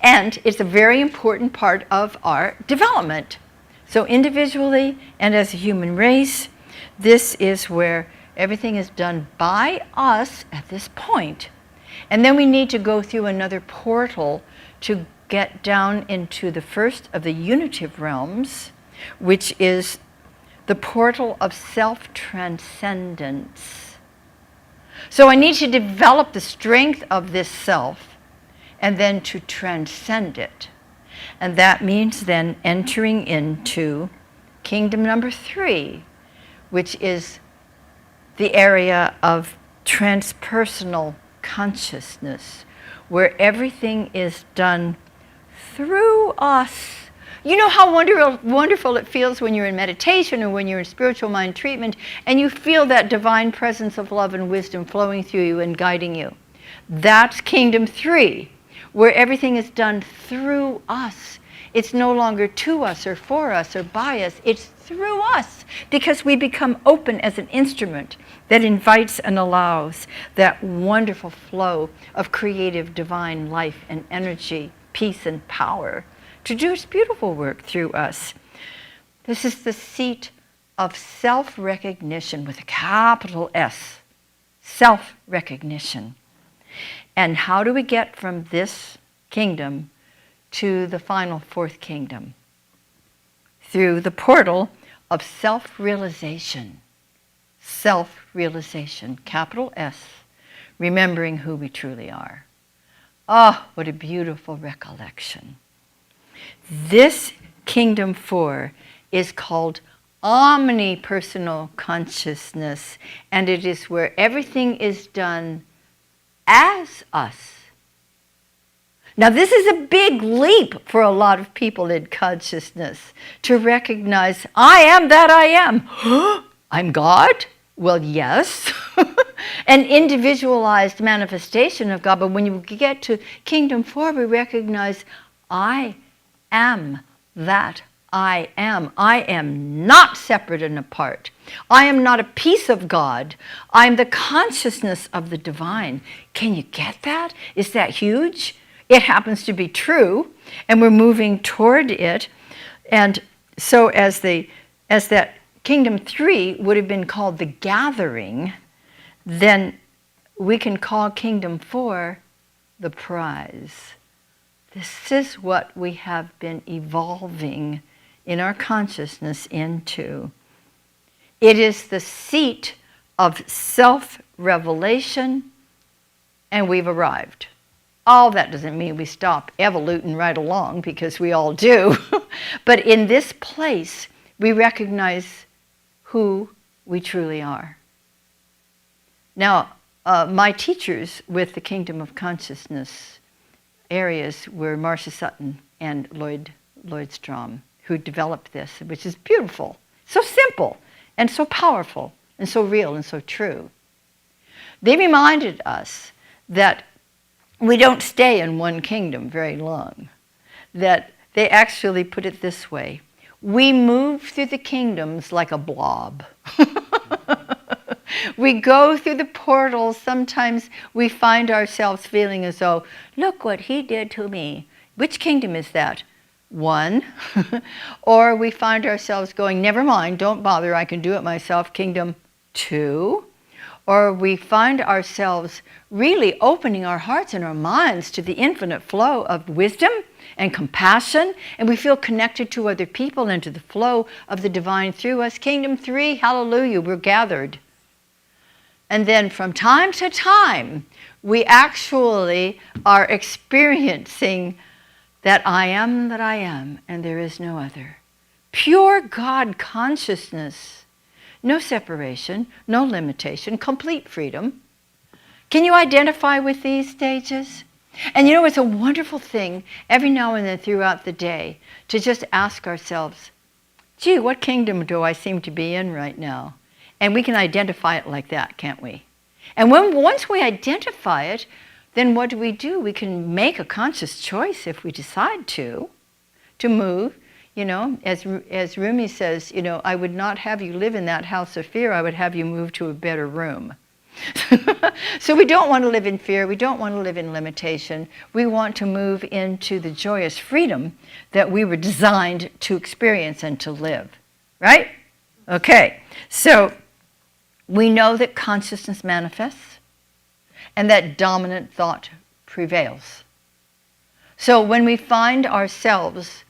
And it's a very important part of our development. So individually and as a human race, this is where everything is done by us at this point. And then we need to go through another portal to get down into the first of the unitive realms, which is the portal of self-transcendence. So I need to develop the strength of this self and then to transcend it. And that means then entering into kingdom number 3, which is the area of transpersonal consciousness, where everything is done through us. You know how wonderful it feels when you're in meditation or when you're in spiritual mind treatment and you feel that divine presence of love and wisdom flowing through you and guiding you. That's kingdom 3, where everything is done through us. It's no longer to us or for us or by us. It's through us because we become open as an instrument that invites and allows that wonderful flow of creative divine life and energy, peace and power to do its beautiful work through us. This is the seat of self-recognition with a capital S, self-recognition. And how do we get from this kingdom to the final 4th kingdom? Through the portal of self-realization. Self-realization, capital S, remembering who we truly are. Ah, what a beautiful recollection. This kingdom 4 is called omnipersonal consciousness, and it is where everything is done as us. Now this is a big leap for a lot of people in consciousness to recognize, I am that I am. I'm God? Well, yes. An individualized manifestation of God, but when you get to kingdom 4, we recognize, I am that I am. I am not separate and apart. I am not a piece of God. I am the consciousness of the divine. Can you get that? Is that huge? It happens to be true, and we're moving toward it. And so as that Kingdom 3 would have been called the gathering, then we can call Kingdom 4 the prize. This is what we have been evolving in our consciousness into. It is the seat of self-revelation, and we've arrived. All that doesn't mean we stop evoluting right along, because we all do. But in this place, we recognize who we truly are. Now, my teachers with the Kingdom of Consciousness areas were Marcia Sutton and Lloyd Strom, who developed this, which is beautiful, so simple, and so powerful, and so real, and so true. They reminded us that we don't stay in one kingdom very long, that they actually put it this way: we move through the kingdoms like a blob. We go through the portals. Sometimes we find ourselves feeling as though, look what he did to me. Which kingdom is that? 1. Or we find ourselves going, never mind, don't bother, I can do it myself, Kingdom 2. Or we find ourselves really opening our hearts and our minds to the infinite flow of wisdom and compassion, and we feel connected to other people and to the flow of the divine through us. Kingdom 3, hallelujah, we're gathered. And then from time to time, we actually are experiencing that I am, and there is no other. Pure God consciousness. No separation, no limitation, complete freedom. Can you identify with these stages? And you know, it's a wonderful thing every now and then throughout the day to just ask ourselves, gee, what kingdom do I seem to be in right now? And we can identify it like that, can't we? And once we identify it, then what do? We can make a conscious choice if we decide to move. You know, as Rumi says, you know, I would not have you live in that house of fear, I would have you move to a better room. So we don't want to live in fear, we don't want to live in limitation, we want to move into the joyous freedom that we were designed to experience and to live, right? Okay, so we know that consciousness manifests and that dominant thought prevails. So when we find ourselves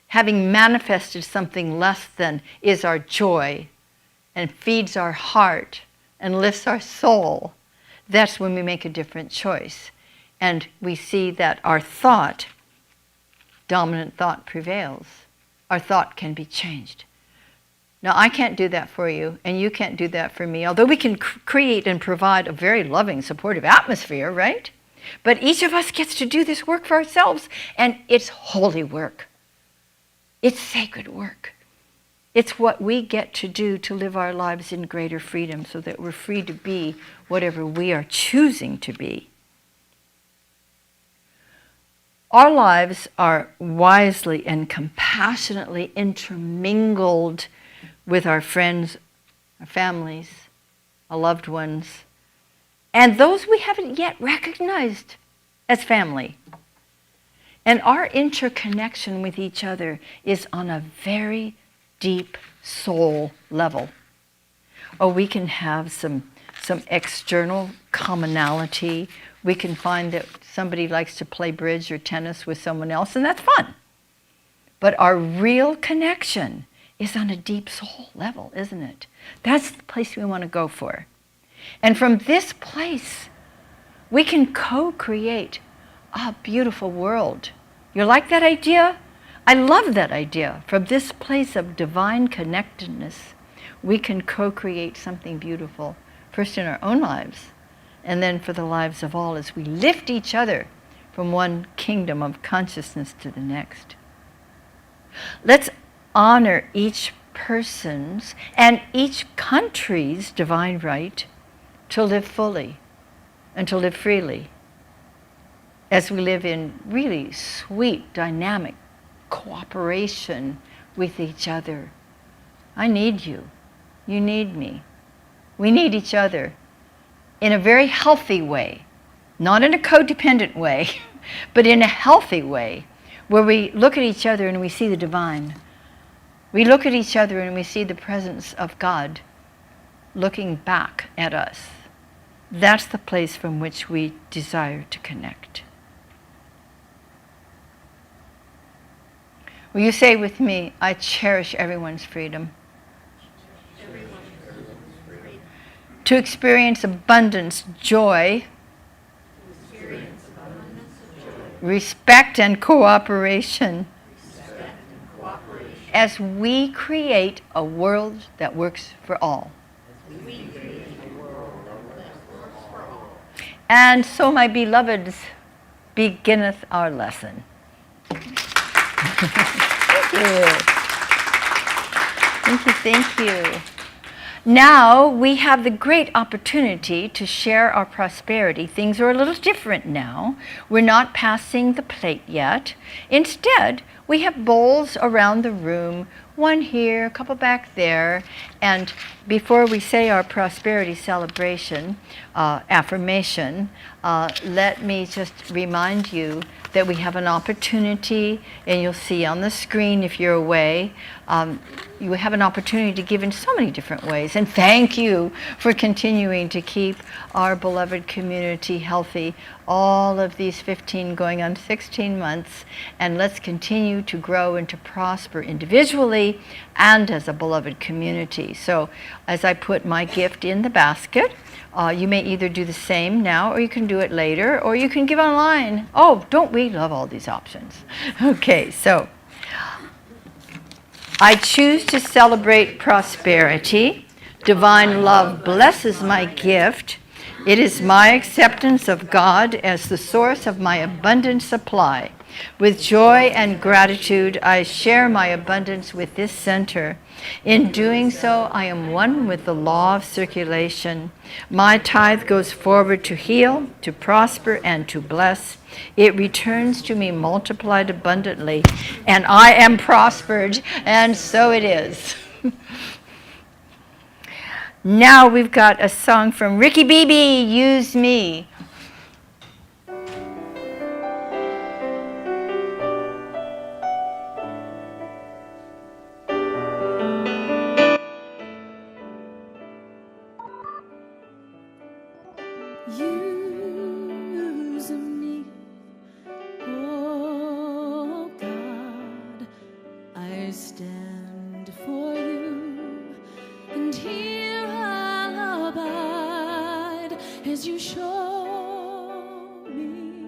having manifested something less than is our joy and feeds our heart and lifts our soul, that's when we make a different choice. And we see that our thought, dominant thought prevails. Our thought can be changed. Now, I can't do that for you, and you can't do that for me, although we can create and provide a very loving, supportive atmosphere, right? But each of us gets to do this work for ourselves, and it's holy work. It's sacred work. It's what we get to do to live our lives in greater freedom so that we're free to be whatever we are choosing to be. Our lives are wisely and compassionately intermingled with our friends, our families, our loved ones, and those we haven't yet recognized as family. And our interconnection with each other is on a very deep soul level. Or we can have some external commonality. We can find that somebody likes to play bridge or tennis with someone else, and that's fun. But our real connection is on a deep soul level, isn't it? That's the place we want to go for. And from this place, we can co-create a beautiful world. You like that idea? I love that idea. From this place of divine connectedness, we can co-create something beautiful, first in our own lives, and then for the lives of all as we lift each other from one kingdom of consciousness to the next. Let's honor each person's and each country's divine right to live fully and to live freely as we live in really sweet, dynamic cooperation with each other. I need you. You need me. We need each other in a very healthy way, not in a codependent way, but in a healthy way, where we look at each other and we see the divine. We look at each other and we see the presence of God looking back at us. That's the place from which we desire to connect. Will you say with me, I cherish everyone's freedom. To experience abundance, joy, respect and cooperation as we create a world that works for all. And so, my beloveds, beginneth our lesson. Thank you. Thank you, thank you. Now we have the great opportunity to share our prosperity. Things are a little different now. We're not passing the plate yet. Instead, we have bowls around the room, one here, a couple back there. And before we say our prosperity celebration, affirmation, let me just remind you that we have an opportunity, and you'll see on the screen if you're away, you have an opportunity to give in so many different ways. And thank you for continuing to keep our beloved community healthy all of these 15 going on 16 months. And let's continue to grow and to prosper individually and as a beloved community. So as I put my gift in the basket, you may either do the same now, or you can do it later, or you can give online. Oh, don't we love all these options? Okay, so I choose to celebrate prosperity. Divine love blesses my gift. It is my acceptance of God as the source of my abundant supply. With joy and gratitude, I share my abundance with this center. In doing so, I am one with the law of circulation. My tithe goes forward to heal, to prosper, and to bless. It returns to me multiplied abundantly, and I am prospered, and so it is. Now we've got a song from Ricky Beebe, Use Me. Use me, oh God, I stand for you, and here I'll abide as you show me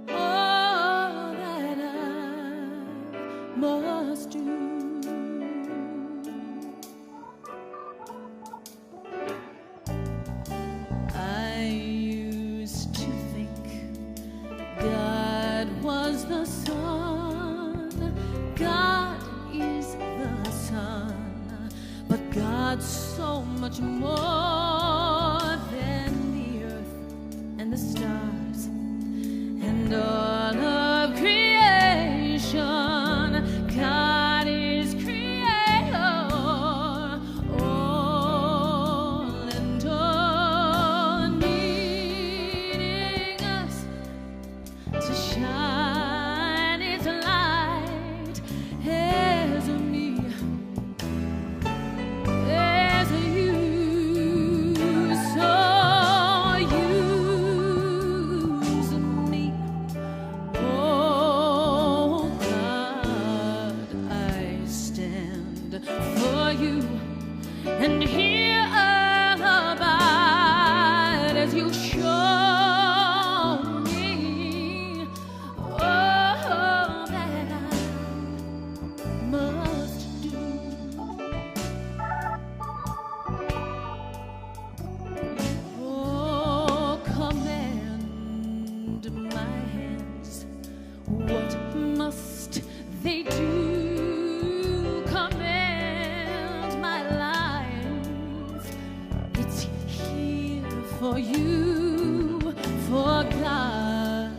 all that I must do. I used to think God was the sun, God is the sun, but God's so much more than the earth and the stars and all of creation. God is creator, all and all, needing us to shine its light as me, as you. So use me, oh God, I stand for you, and here I'll abide as you show me all that I must do. Oh, command my hands, what must they do? Command my life, it's here for you, for God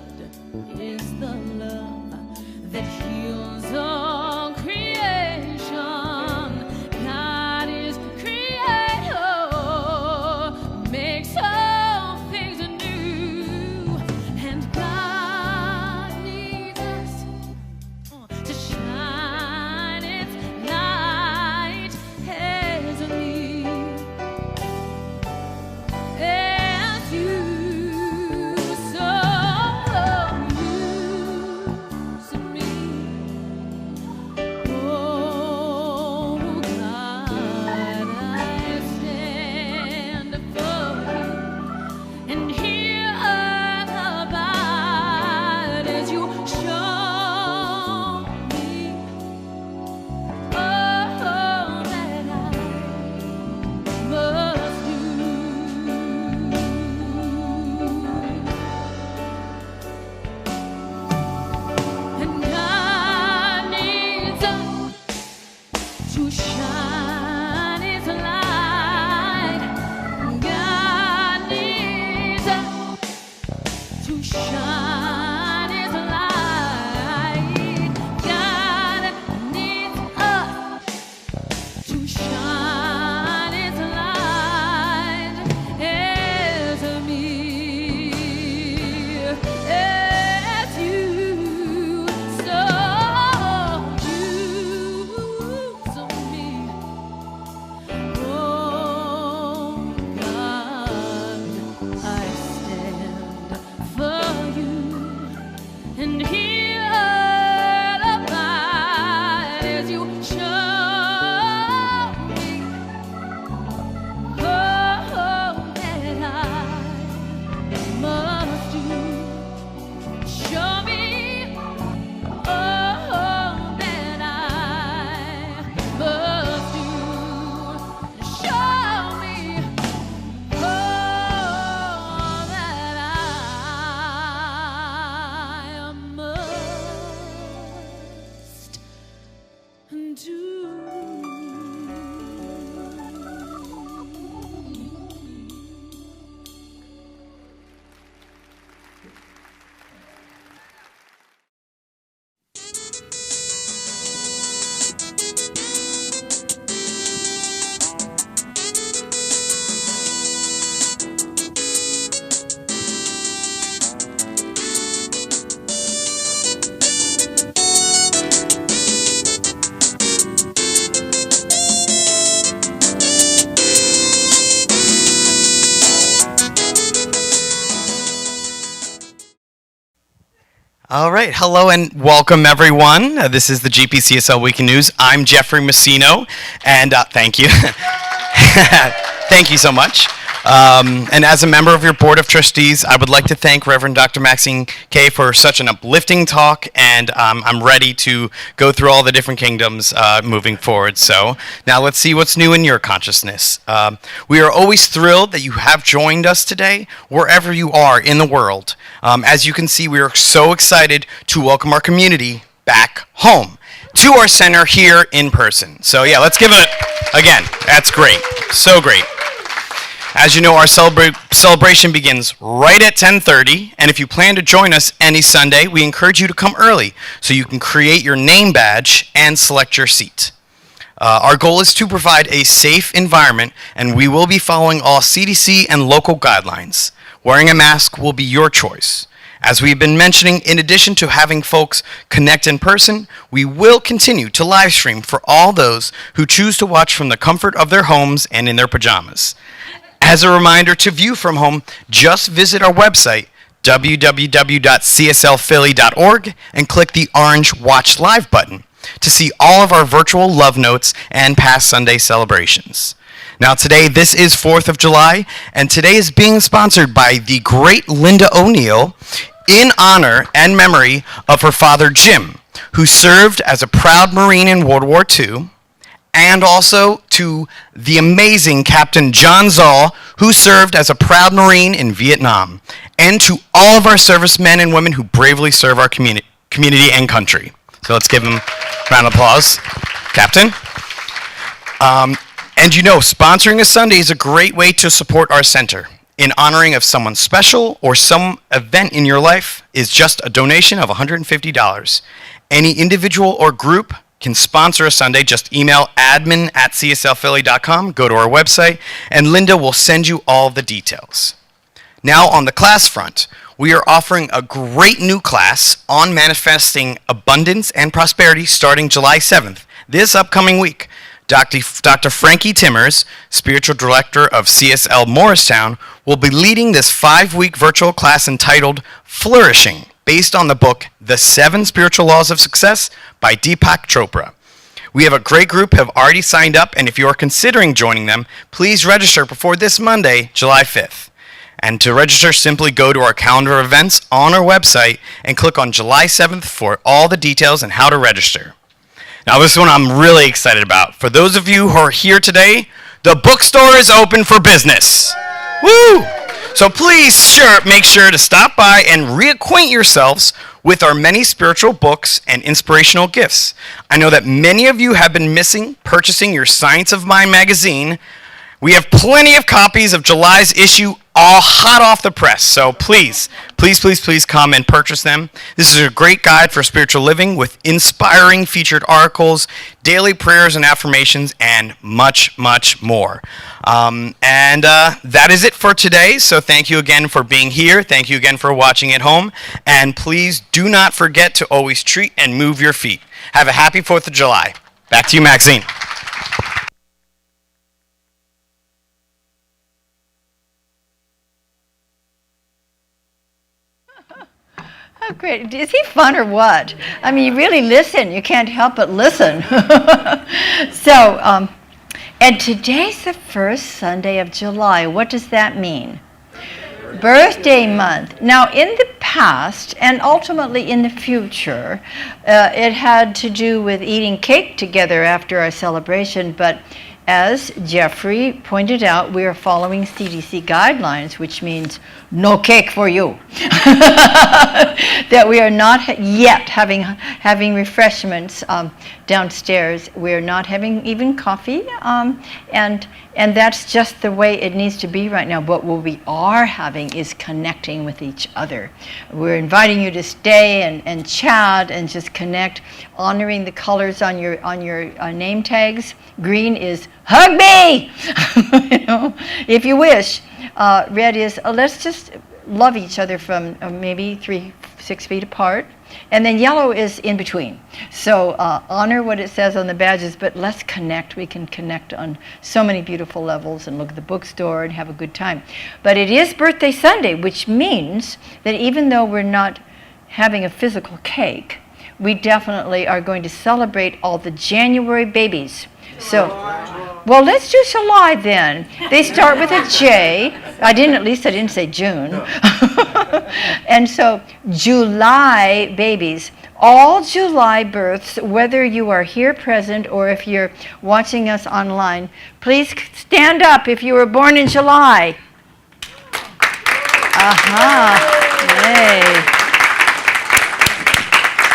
is the love that heals all creation. God is creator, makes all things new, and God needs us to shine its All right, hello and welcome everyone. This is the GPCSL Weekly News. I'm Jeffrey Massino, and thank you. Thank you so much. And as a member of your Board of Trustees, I would like to thank Reverend Dr. Maxine Kaye for such an uplifting talk, and I'm ready to go through all the different kingdoms moving forward. So now let's see what's new in your consciousness. We are always thrilled that you have joined us today, wherever you are in the world. As you can see, we are so excited to welcome our community back home to our center here in person. So yeah, let's give it again. That's great. So great. As you know, our celebration begins right at 10:30, and if you plan to join us any Sunday, we encourage you to come early so you can create your name badge and select your seat. Our goal is to provide a safe environment, and we will be following all CDC and local guidelines. Wearing a mask will be your choice. As we've been mentioning, in addition to having folks connect in person, we will continue to live stream for all those who choose to watch from the comfort of their homes and in their pajamas. As a reminder, to view from home, just visit our website, www.cslphilly.org, and click the orange Watch Live button to see all of our virtual love notes and past Sunday celebrations. Now today, this is 4th of July, and today is being sponsored by the great Linda O'Neill in honor and memory of her father, Jim, who served as a proud Marine in World War II, and also to the amazing Captain John Zoll, who served as a proud Marine in Vietnam, and to all of our servicemen and women who bravely serve our community and country. So let's give them a round of applause, Captain. And you know, sponsoring a Sunday is a great way to support our center. In honoring of someone special or some event in your life is just a donation of $150. Any individual or group can sponsor a Sunday. Just email admin@cslphilly.com, go to our website, and Linda will send you all the details. Now on the class front, we are offering a great new class on manifesting abundance and prosperity starting July 7th, this upcoming week. Dr. Frankie Timmers, Spiritual Director of CSL Morristown, will be leading this 5-week virtual class entitled Flourishing, based on the book The 7 Spiritual Laws of Success by Deepak Chopra. We have a great group have already signed up, and if you are considering joining them, please register before this Monday, July 5th. And to register, simply go to our calendar of events on our website and click on July 7th for all the details and how to register. Now this one I'm really excited about. For those of you who are here today, the bookstore is open for business. Woo! So please make sure to stop by and reacquaint yourselves with our many spiritual books and inspirational gifts. I know that many of you have been missing purchasing your Science of Mind magazine. We have plenty of copies of July's issue, all hot off the press. So please come and purchase them. This is a great guide for spiritual living with inspiring featured articles, daily prayers and affirmations, and much, much more. That is it for today. So thank you again for being here. Thank you again for watching at home. And please do not forget to always treat and move your feet. Have a happy 4th of July. Back to you, Maxine. Oh, great. Is he fun or what? I mean, you really listen. You can't help but listen. And today's the first Sunday of July. What does that mean? Birthday month. Now, in the past, and ultimately in the future, it had to do with eating cake together after our celebration, but as Jeffrey pointed out, we are following CDC guidelines, which means no cake for you. That we are not yet having refreshments downstairs. We are not having even coffee, and that's just the way it needs to be right now. But what we are having is connecting with each other. We're inviting you to stay and chat and just connect, honoring the colors on your name tags. Green is hug me, if you wish. Red is let's just love each other from maybe 6 feet apart. And then yellow is in between. So honor what it says on the badges, but let's connect. We can connect on so many beautiful levels and look at the bookstore and have a good time. But it is Birthday Sunday, which means that even though we're not having a physical cake, we definitely are going to celebrate all the January babies. So, well, let's do July then. They start with a J. At least I didn't say June. And so, July babies. All July births, whether you are here present or if you're watching us online, please stand up if you were born in July. Aha. Yay.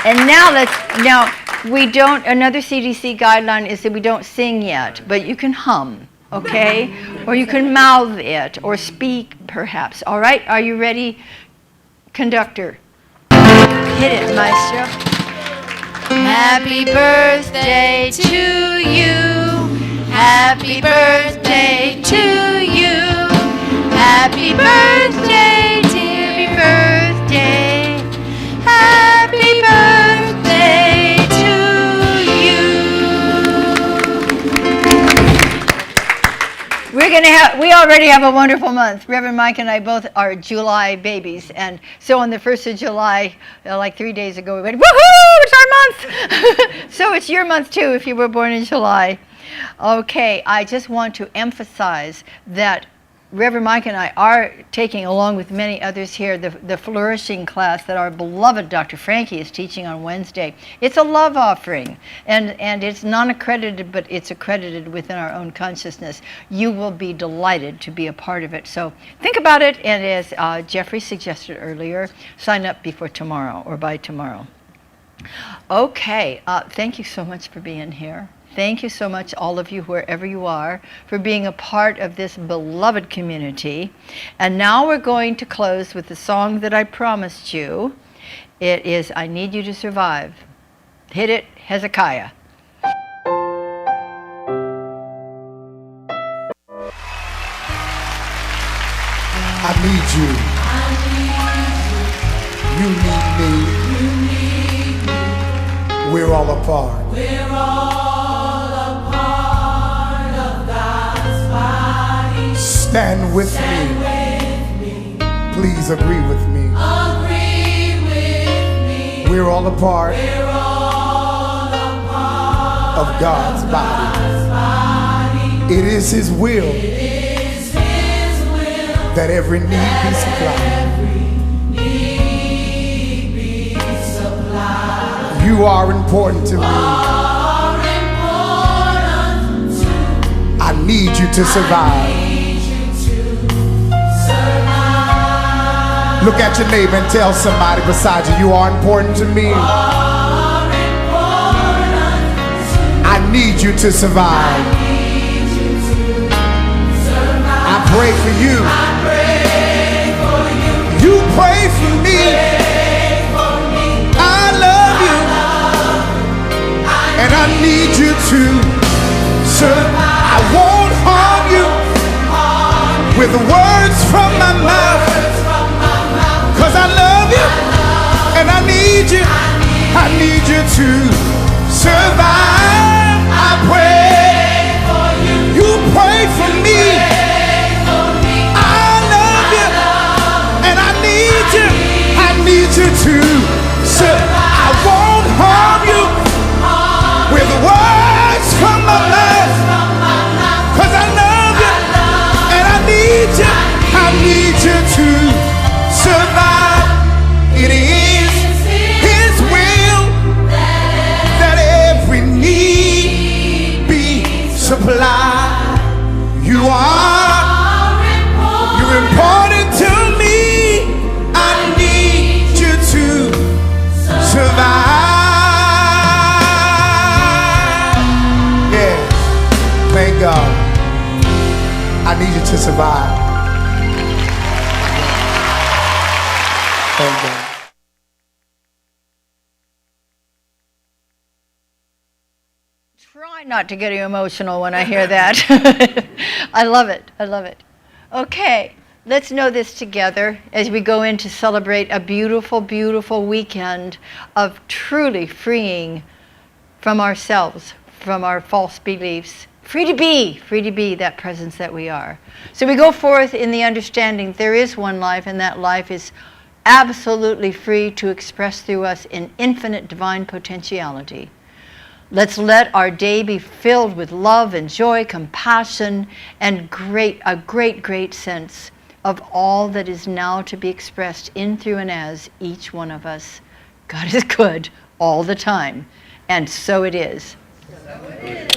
And now we don't, another CDC guideline is that we don't sing yet, but you can hum, okay? Or you can mouth it or speak perhaps. All right, are you ready, conductor? Hit it, maestro. Happy birthday to you. Happy birthday to you. Happy birthday, dear birthday. Happy birthday to you. We already have a wonderful month. Reverend Mike and I both are July babies. And so on the 1st of July, like 3 days ago, we went, woohoo, it's our month. So it's your month too if you were born in July. Okay, I just want to emphasize that Reverend Mike and I are taking, along with many others here, the flourishing class that our beloved Dr. Frankie is teaching on Wednesday. It's a love offering, and it's non-accredited, but it's accredited within our own consciousness. You will be delighted to be a part of it. So think about it, and as Jeffrey suggested earlier, sign up before tomorrow or by tomorrow. Okay, thank you so much for being here. Thank you so much, all of you, wherever you are, for being a part of this beloved community. And now we're going to close with the song that I promised you. It is I Need You to Survive. Hit it, Hezekiah. I need you. You need me. We're all apart. Stand with me. Please agree with me. We're all a part of God's body. It is His will that every need be supplied. You are important to me. I need you to survive. Look at your neighbor and tell somebody beside you, you are important to me. I need you to survive. I pray for you. You pray for me. I love you. And I need you to survive. I won't harm you with the words from my mouth. Cause I love you, and I need you to survive. I pray for you. You pray for me. I love you, and I need you to survive. I won't harm you with the words from my mouth. Cause I love you, and I need you to survive. It is His will that every need be supplied. You're important to me. I need you to survive. Yeah, thank God. I need you to survive. Thank God. Try not to get emotional when I hear that. I love it. I love it. Okay, let's know this together as we go in to celebrate a beautiful, beautiful weekend of truly freeing from ourselves, from our false beliefs. Free to be that presence that we are. So we go forth in the understanding there is one life, and that life is absolutely free to express through us in infinite divine potentiality. Let's let our day be filled with love and joy, compassion, and a great sense of all that is now to be expressed in, through, and as each one of us. God is good all the time, and so it is. So it is.